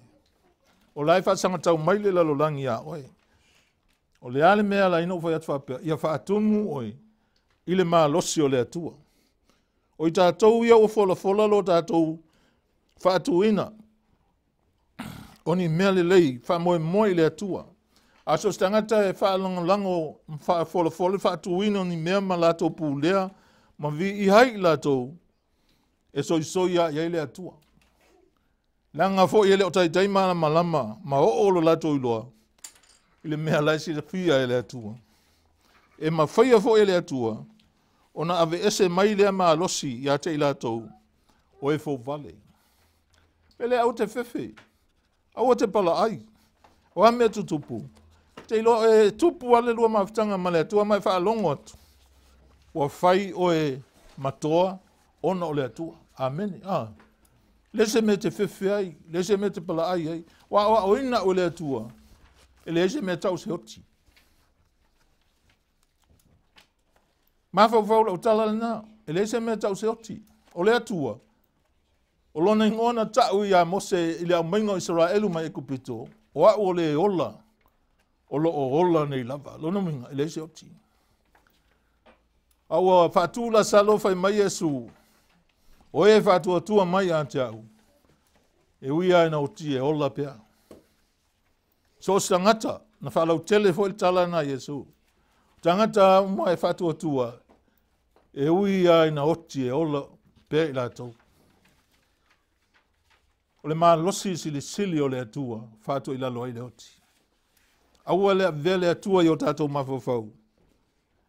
O lai whaasangatau mai le lalolangi ia oe. O le ale mea la ino whai atwhapea, ia whaatunu oe, i le maa losi o le atua. O i tātou ia o fola lo tātou whaatuina. O ni mea le lei, wha le atua. A so stangata e whaalangalango, fola whaatuina o ni mea ma lato pūlea, ma vi i hai lato, e soia ia le atua. Langa fo i le o tai mana malama, ma o lo lato iloa, i le mea laisi le fia i le atua. E ma whaia fo i le atua, ona ave ese mai lea ma losi ia te i lato, o e fo vale. Pele au te fefe, au te pala ai, o a mea tutupu. Te ilo e tupu ale lua mawhitanga ma le atua mai wha alongo atu. Wa whai o e matoa, ona o le atua. Amen. Lese me te fefe ai, lese me te pala ai ai. Wa o ina o le atua, e lese me tau se hoti. Mawhau o tala na, e lese me tau se hoti. O le atua. O lona ingona tau ia mose i le amainga Israelu mai e kupito. O a o le ola. O lo o ola nei lava. Lona minga, i lese hoti. Awa whaatula salo whai mai Yesu. O e whaatuatua mai a te au. E uia ina oti e ola pia. So tangata, na whalau tele fo il tala na Yesu. Tangata uma e whaatuatua. E uia ina oti e ola pia i lato. O le maa losi sili o le atua, whaatu i lalo ai le oti. Aua le vele atua i o tātou mawhawhau.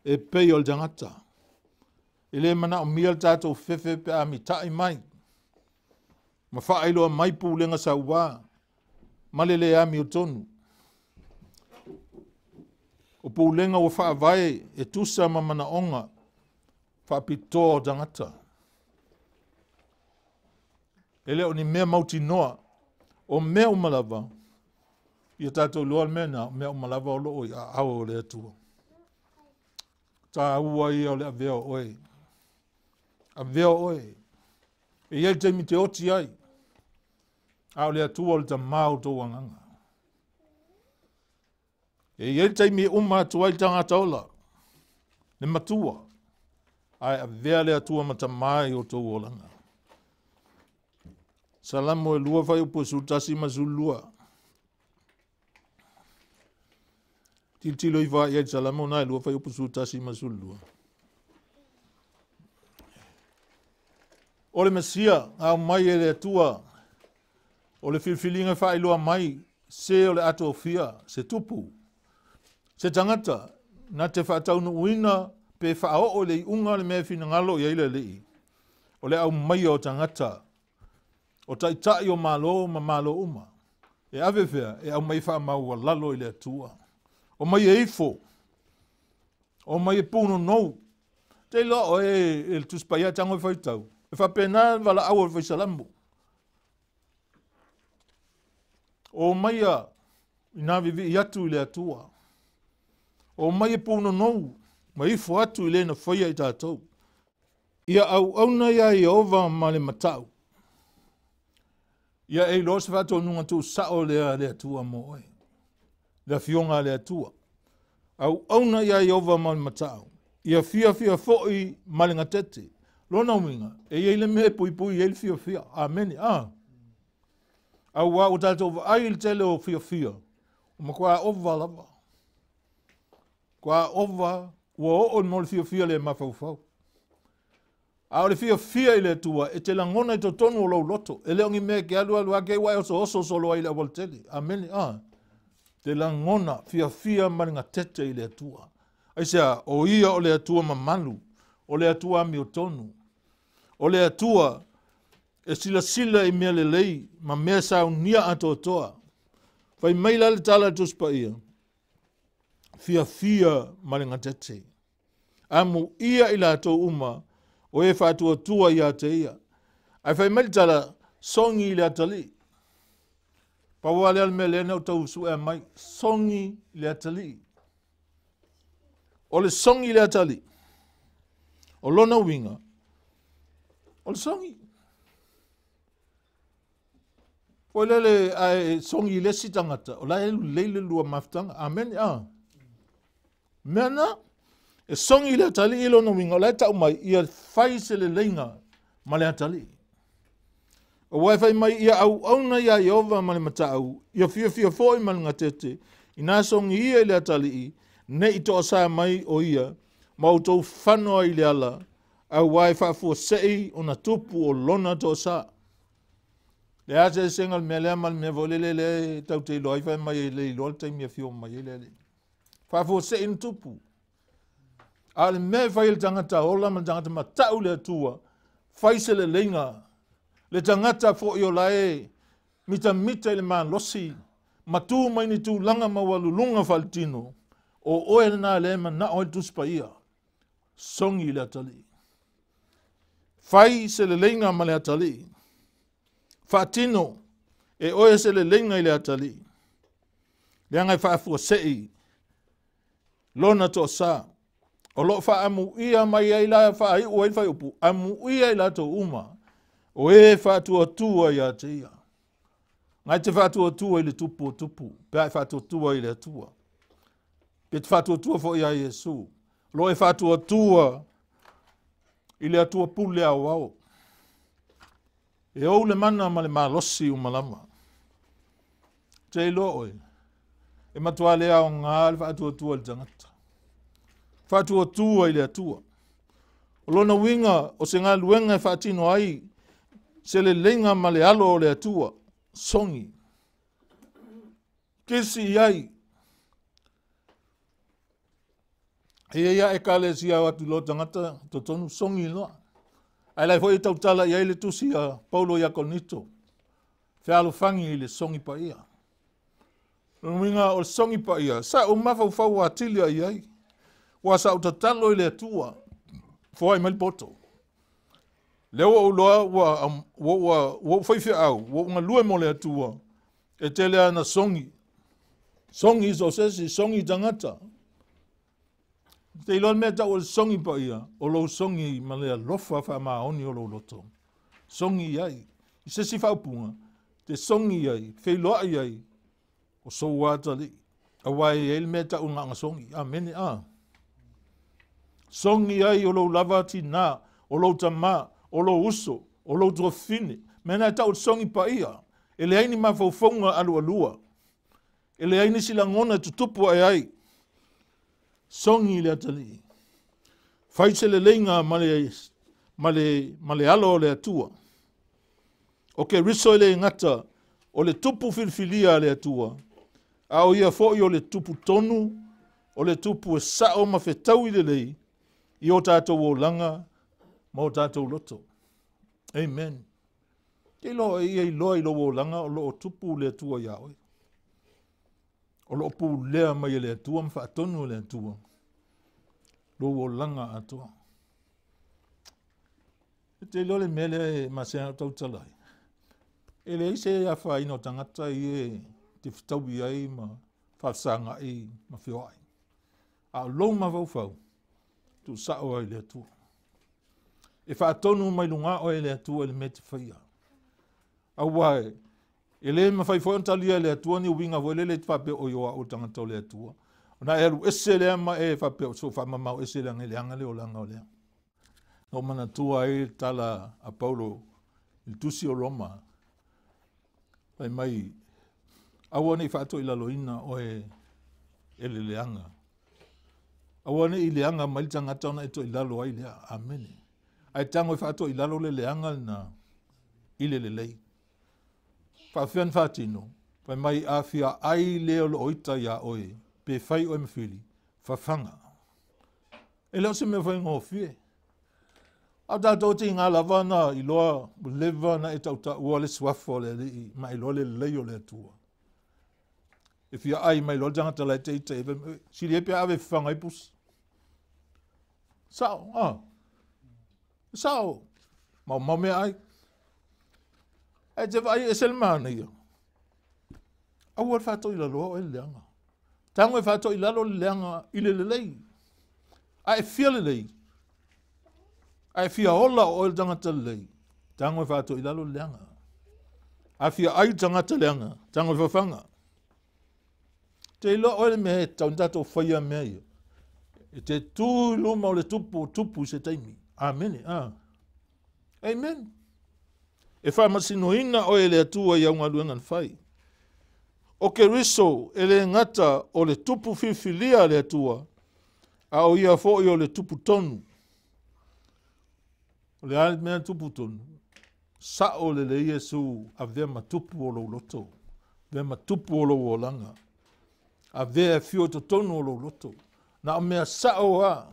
E pei o le tangata. I le mana o mia tātou fefe pe a mi tai mai. Ma whaailoa mai pūlenga sa ua. Ma le a mi o tonu. O pūlenga o whaavai e tusa ma mana onga. Whaapito o tangata. Ele o ni mea mauti noa. O mea umalava. Ia tātou loa mena, mea umalava o loo i a awa o le atua. Tā ua ia o le avea oe. A vea oe. E iai taimi te oti ai. A o le atua o le tamau tō wanganga. E iai taimi uma atua i tangata ola. Le matua. Ai a vea le atua matamai o tō olanga. Salamo e lua fai upo sultasi mazulua. Tilo i vai iai salamo nai lua fai upo sultasi mazulua. O le Mesia, au mai e le atua, o le filfilinga wha iloa mai, se o le ato o fia, se tupu, se tangata, na te whaataunu uina, pe whaao o le unga le mea fina ngalo i eile lei, o le au mai o tangata, o taitai o malo ma malo uma, e awewhea, e au mai wha maua lalo i le atua, o mai e ifo, o mai e puno nou, te lo e tuspaia tango i whaitau, e whapena wala au o whaisalamu. O maia i nā vivi i atu i le atua. O mai e pūna nou, ma ifo atu i le na whaia i tātou. Ia au auna ia i ova ma le matau. Ia e lo se whato nunga tu sao le atua mo oi. Le fionga le atua. Au auna ia i ova ma le matau. Ia fia foi ma le ngatete. Lona winga, e ele me pui ele fia. Amen. Au wa o tatou ai il tele o fia. O makwa ova lava. Kwa ova wo o mo fia le mafau. Au le fia ile tua e te langona i to tonu o lo loto. Ele ongi me ke alu ake wa oso solo ile volteli. Amen. Te langona fia maringa tete ile tua. Aisa o ia o le atua mamalu. O le atua mi o tonu. O le atua e sila i mea le lei, ma mea sa unia ato toa. Fai maila le tala tuspa ia. Fia maringa tete. Amu ia ila ato uma, o e whatua tua ia te ia. Ai fai maila tala songi i le atali. Pawale al mea lena o tau su e mai, songi i le atali. O le songi i le atali. O lona winga. O le songi. O lele ai songi lesi tangata. O la leile lua maftanga. Amen. Mena. E songi le atali ilo no winga. O la tau mai. Ia fai se le leinga. Ma le atali. O wai fai mai. Ia au auna ia Iova ma le matau. Ia fia foi ma le ngatete. Ina songi ia le atali. Ne ito asa mai o ia. Ma o tau whanoa i le ala. Au wai whafua sei o na tupu o lona to sa. Le ase sengal me lea mal me volele le tau te ilo ai whai mai le ilo al taimi a fio mai le le. Whafua sei na tupu. A le me whai le tangata ola ma tangata ma tau le atua. Whai se le lenga. Le tangata fo i o lae. Mita le maa losi. Ma tu mai ni tu langa ma walulunga faltino. O oe na le ma na oe tuspa ia. Songi le atali. Fai se le lenga ma le atali. Fatino e oe se le lenga i le atali. Leanga i whaafua sei. Lona to sa. O lo wha amu ia mai ai la wha ai ua i whai upu. Amu ia i la to uma. O e whaatua tua i a te ia. Ngai te whaatua tua i le tupu. Pea i whaatua tua i le atua. Pe te whaatua tua fo i a Yesu. Lo e whaatua tua i le atua pule au au. E ou le mana ma le malosi o malama. Te ilo oi. E matua lea o ngā le whaatua tua le tangata. Whaatua tua i le atua. O lona winga o se ngā luenga e whaatino ai. Se le lenga ma le alo o le atua. Songi. Kisi ai. Ia e ka le sia atu lo tangata. Totonu songi loa. Ai lai foi tau tala ia ile tusi a Paulo Iaconito. Fealo fangi ile songi pa ia. Winga o songi pa ia. Sa o mafau fau atili ai ai. Wa sa utatalo ile atua. Foi mal poto. Leo o loa wa foi fe au. Wa nga lue mo le atua. E tele ana songi. Songi so sesi songi tangata. Te ilon mea tau o songi pa ia, o lo songi ma lea lofa wha maa oni o lo loto. songi ai, i se si whaupunga, te songi ai, whailoa ai, o so wata li, a wai e me ta unga nga songi, amene a. Songi ai o lo lava tina, o lo tama, o lo uso, o lo drofine, mena tau songi pa ia, ele aini mawhaufonga alu alua, ele aini sila ngona tutupu ai, songi le atali. Faise le leinga male alo le atua. O ke riso le ngata o le tupu filfilia le atua. A o ia fo o le tupu tonu, o le tupu e sao mawhetau i le lei, i o tātou o langa, ma o tātou loto. Amen. Ke lo i loa i lo o langa o lo o tupu le atua ia oi. O lo pu lea mai le atua, mwha tonu le atua. Lo o langa atua. Te lo le mele masea tau talai. E le ise a wha ino tangata i e te whitaubi ai ma whasanga i ma whio ai. A lo ma wau tu sao ai le atua. E wha tonu mai lunga o e le atua le mete whaia. A wae, e le ma whai whaontalia le atua ni uwinga wale le te whape o ioa o tangata o le atua. Na eru ese le ama e whape o so whamamau ese le ange le angale o langa o lea. No mana tua e tala a Paulo il tusi o Roma. Pai mai, awane i whaato i laloina o e le leanga. Awane i leanga mai tangata ona e to i lalo ai lea. Amen. Ai tango i whaato i lalo le leanga na i le lei. Whawhian whaatino. Pai mai a whia ai leo lo oita ia oe. Pe whai o e mawhiri. Whawhanga. E leo se me whai ngō whie. A tātou te ngā lava na i loa lewa na e tauta ua le swafo le li ma i loa le leo le atua. E whia ai mai loa tangata lai te ita ewe, siri e pia awe whanga i pus. Sao, sao, mau mea ai. E te vai e selmana ia. Au al whato i laloa o e leanga. Tango e whato i lalo le leanga i le lei. A e whia le lei. Ai fia ola o il tangata lei. Tango e whato i lalo leanga. A fia ai tangata leanga. Tango e whawhanga. Te ilo o le mea tau tato whaia mea ia. E te tū luma o le tupu se taimi. Amen. Amen. E whamasino ina o e le atua i aunga luengan whai. O ke riso e le ngata o le tupu whiwhilia le atua. A o ia fo i o le tupu tonu. O le ale mea tupu tonu. Sa o le Yesu a vea matupu o lo loto. Vea matupu o lo olanga. A vea fio to tonu o lo loto. Na o mea sa o a.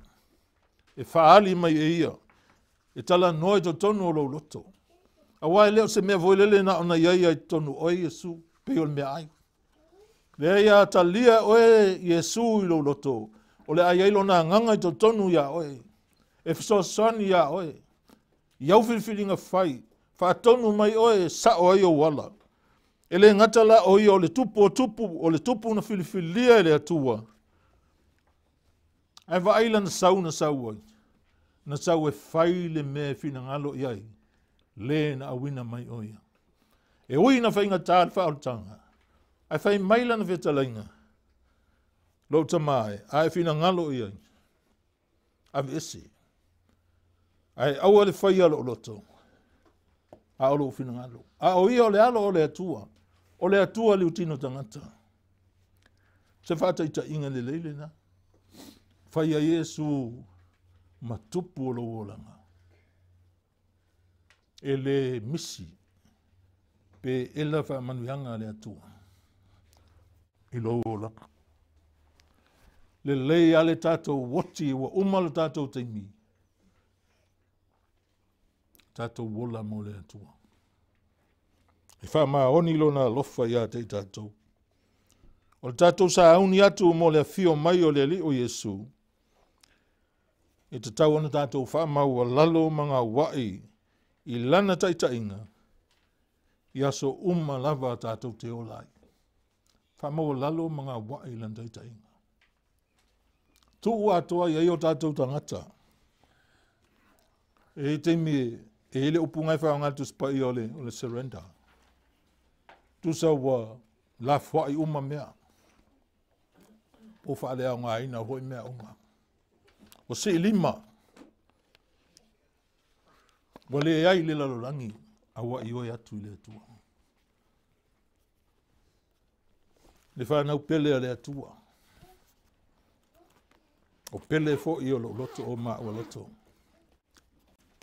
E whaali mai e ia. E tala noi to tonu o lo loto. A wai leo se mea voilele na ona iai ai tonu o Yesu. Pe o le mea ai. Le ia talia o Yesu i lo loto. O le ai ailo na nganga i to tonu ia oe. E fisosani ia oe. Iau whiwhiringa whai, whaatonu mai oe sa o ai o wala. E le ngatala o i o le tupu na whiwhilia e le atua. Ai wa aila na sau ai. Na sau e whai le mea whina ngalo iai. Le na awina mai oia. E ui na whainga tāle whaotanga. Ai whai maila na whetalainga. Lo tamae, ai whina ngalo iai. Ave ese. Ai aua le whaia lo loto. A olo o whina ngalo. A o ia o le alo o le atua. O le atua le utino tangata. Se whata ita inga le leile na. Whaia Yesu matupu o lo olanga. E le misi. Pe ela wha manuianga le atua. I lo olanga. Le lei ale tātou woti wa umala tātou teimi. Tātou wola mo le atua. E wha maa oni lona lofa ia te tātou. O le tātou sa auni atu mo le fio mai o le li o Yesu. E te tau ana tātou wha mau a lalo mga wai i lana taitainga. I aso lava tātou te olai. Wha mau a lalo mga wai i lana taitainga. Tu ua atoa i o tātou tangata. E te mi E le upunga whaonga tu spa i ole surrender. Tu sa wa la fwa i uma mea. O whaalea ngā ina hoi mea unga. O se lima. Wale ai le lalolangi. Awa i oi atu i le atua. Le whanau pele a le atua. O pele fo i o lo loto o maa o loto.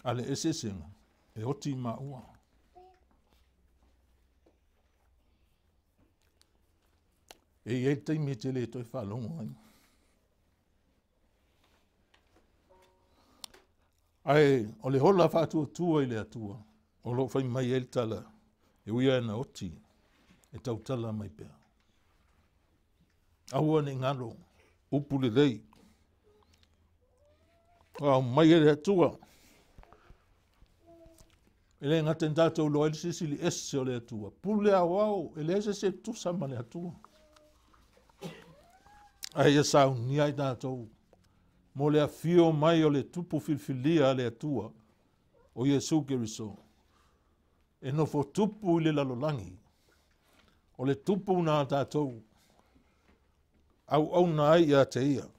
Ale esesenga. E oti maa ua. E iei taimi te le toi whalongo ai. Ai, o le hola whātua tua i le atua. O lo whai mai el tala. E uia na oti. E tau tala mai pēr. Aua ne ngaro. Upu le rei. Au mai e le atua. E le ngaten tātou lo ele sisi li esse o le atua. Pule a wau. E le ese se tusa ma le atua. Ai e sau ni ai tātou. Mo le afio mai o le tupu filfilia le atua. O Yesu Keriso. E no fo tupu i le lalolangi. O le tupu na tātou. Au na ai a te ia.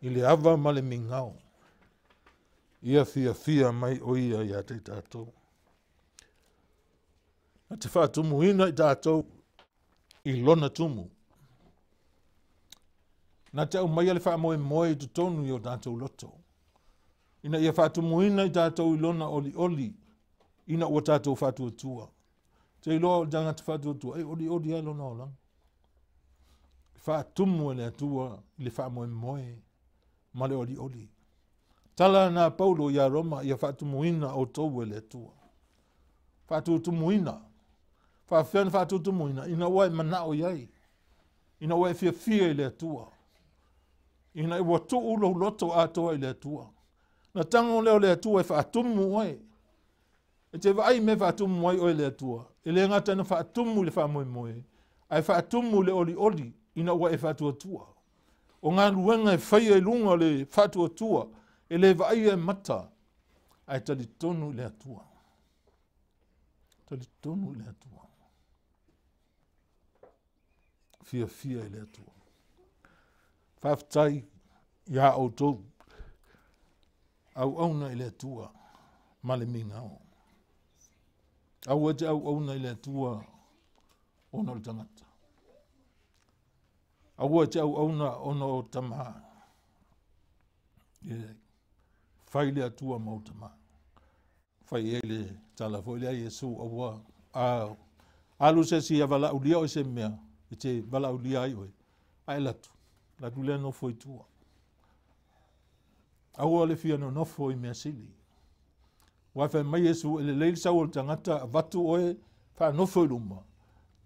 I le ava ma le mingau. Ia fia mai o ia i a te tātou. A te whātumu ina i tātou. I lona tumu. Na te au mai ale wha moe tu tonu i o tātou loto. Ina ia whātumu ina i tātou i lona oli. Ina ua tātou whātua tua. Te iloa o janga te whātua tua. Oli ai lona o lang. Whātumu e le atua i le wha moe. Ma le oli. Tala na Paulo i a Roma i a whātumu ina o tau e le atua. Whātua tumu ina. Whāwhian whātua tumu ina. Ina ua e manao iai. Ina ua e fia i le atua. Ina e watu ulo loto atoa i le atua. Na tango leo le atua e whaatumu oe. E te vai me whaatumu oe oe le atua. E le ngata na whaatumu le whaamoe. Ai whaatumu le oli. Ina ua e whaatua tua. O ngā ruenga e whaia i lunga le whaatua tua. E le vai e mata. Ai tali tonu le atua. Tali tonu le atua. Fia i le atua. Whaftai ia o tōu. Au auna i le atua. Male mingao. Au ate au auna i le atua. Ono le tangata. Au ate au auna ono o tamaha. Whai le atua mau tamaha. Whai e le tala fo le Yesu awa. Alu se si a vala ulia o se mea. I te vala ulia ai oe. Ai latu. Latu lea nofo i tua. Aua le fia no nofo i mea sili. Wai mai Yesu ele leili sau o tangata vatu oe wha nofo i luma.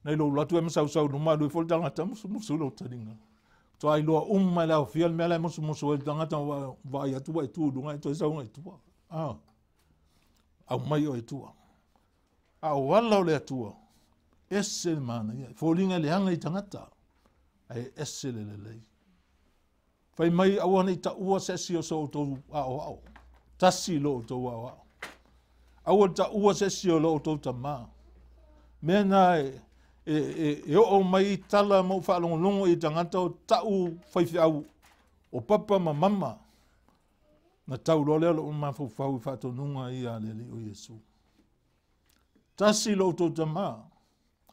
Nei lo latu e masau luma lui fo tangata musu lo taringa. To ai loa umma la fia mea la musu e tangata wa i atua i tua dunga i toi sau i tua. Au mai o i tua. Au wala o le atua. Ese mana ia. Fōlinga le hanga i tangata. Ai ese le lei. Fai mai awana i ta ua sesi o so tau ao. Tasi lo o tau ao. Awa ta ua sesi o lo o tau ta maa. Mena e o mai tala mau whaalongolongo i tangata o tau whaifi au. O papa ma mama. Na tau lo leo lo ma fau whatonunga i a lele o Yesu. Tasi lo o tau ta maa.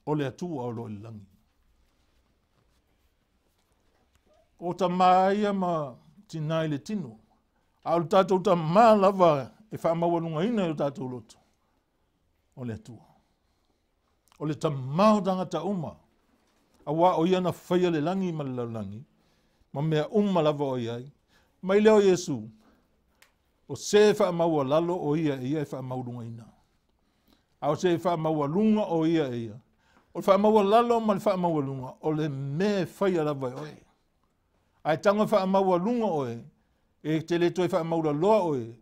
O le atua o lo ilangi. O ta maia ma tina le tino. Au tātou ta maa lava e whaamawalunga ina o tātou loto. O le atua. O le ta mao tangata uma. Awa o ia na whaia le langi ma le laulangi. Ma mea uma lava o iai. Mai leo Yesu. O se whaamawa lalo o ia e whaamawalunga ina. Au se whaamawalunga o ia e ia. O le whaamawa lalo ma le whaamawalunga. O le me whaia lava o ia. Ai tanga whaamaua lunga oe, e te le toi whaamaura loa oe,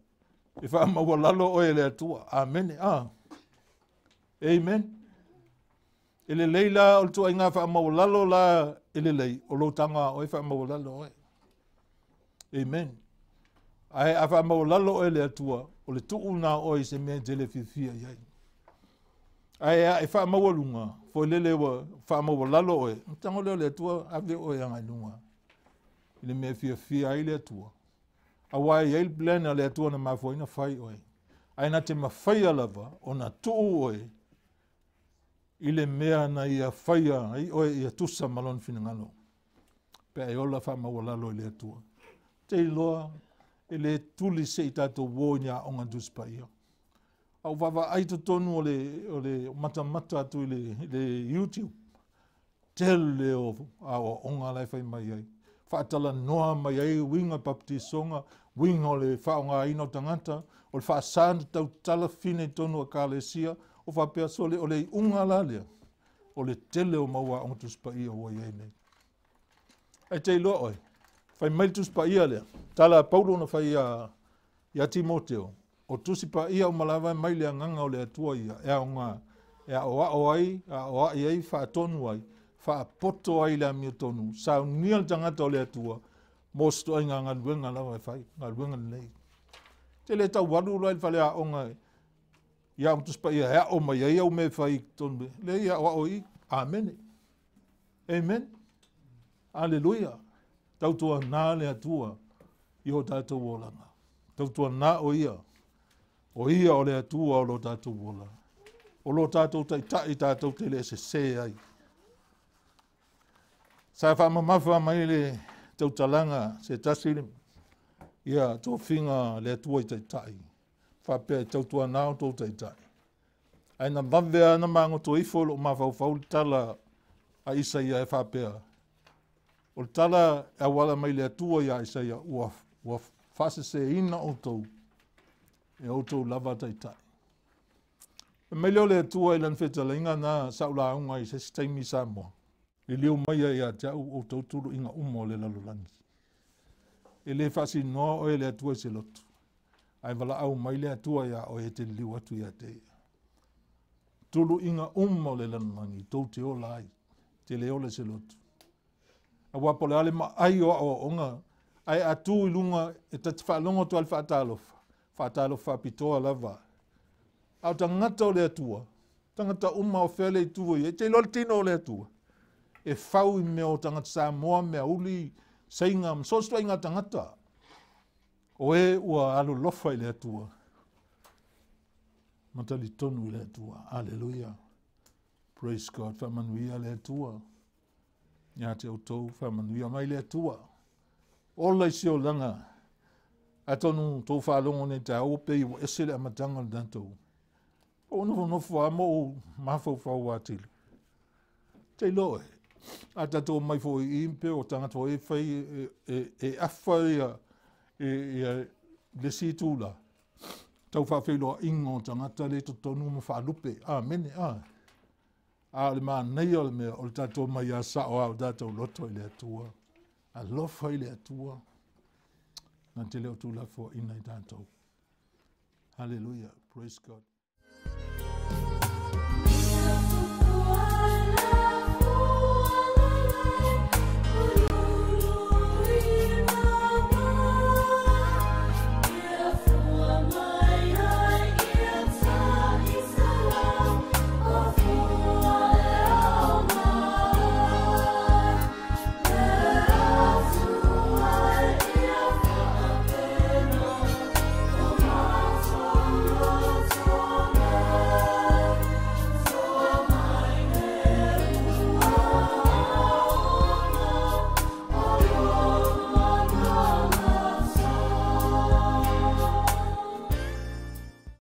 e whaamaua lalo oe le atua. Amen. Amen. E le leila o le tua inga whaamaua lalo la e le lei, o lo tanga oe whaamaua lalo oe. Amen. Ai a whaamaua lalo oe le atua, o le tuu na oi se mea tele fifia iai. Ai e wha mawalunga, fo lele wa wha mawalalo oe, tango leo le tua ave oe anga lunga. Ile mea fia ai le tua. Awai ai plena le tua na mafo ina whai oe. Ai na te mawhai alava, o na tuu oe, ile mea na ia whaia, ai oe ia tusa malon finangalo. Pe ai ola wha mawalalo le tua. Te iloa, ele tuli se i tātou wōnia o ngā duspa ia. Au wawa ai to tonu o le mata atu i le YouTube. Tele o ngā lai whai mai ai. Whaatala noa mai ai, winga baptisonga, winga o le whaonga ino tangata, o le whaasana tau tala fine tonu a kālesia, o whapea so o le unga lalea, o le tele o maua o ngā duspa ia o iai nei. Ai te iloa oi. Fai mai tusi pa ia lea. Tala Paulo na fai ia Timoteo. O tusi pa ia o malawa mai lea nganga o lea tua ia. Ea o ngā. Ea o ai, o ai ai, wha tonu ai. Wha poto ai lea mio tonu. Sa nial tangata o lea tua. Mosto ai ngā luenga lawa e fai. Ngā luenga nei. Te le tau waru lai wha lea o ngā. Ia o tusi pa ia. Ea o mai ai au me fai tonu. Le ia o ai. Amen. Amen. Alleluia. Tautua nā lea tua i o tātou wolanga. Tautua nā o ia. O ia o lea tua o lo tātou wolanga. O lo tātou tai tātou te le se ai. Sa whamamafa mai le tautalanga se tasirim. Ia tō whinga lea tua i tai. Whapea tautua nā o tō tai. Aina mawea na mango tō ifolo o mawhau tala a isa ia e whapea. O tala e wala mai lea tua ia Isaia ua whase se ina o tau. E o tau lava tai. E mai leo lea tua i lan whetala inga nā saula aunga i se taimi Samoa. I leo mai ia te au o tau tulu inga umo le lalulangi. E le whasi noa o e lea tua se lotu. Ai wala au mai lea tua ia o e te liu atu ia te ia. Tulu inga umo le lalulangi, tau te ola ai. Te leo le se lotu. A wapole ale ma ai o onga ai atu i lunga e tati whaalongo tu al whaatalofa. Whaatalofa pitoa lava. Au tangata o le atua. Tangata uma o whele i tua i. E te lol tino o le atua. E whau i meo tangata Samoa mea uli seinga msostua inga tangata. O e ua alo lofa i le atua. Matali tonu i le atua. Alleluia. Praise God. Whamanuia le atua. Ia te autou whamanuia mai lea tua. Ola i seo langa. Atonu tō whalongo ne te aope i wa esele a matanga le dantou. O nofo amo o mafau whau atilu. Te loe. A tatou mai fo i impe o tangata o e whai e awha ia le si tūla. Tau whawhiloa ingo tangata le to tonu mo whalupe. Mene, a le maa nei o le mea o le tātou mai a sa o au tātou loto i le atua. A lofa i le atua. Nā te leo tū lafo ina i tātou. Hallelujah. Praise God.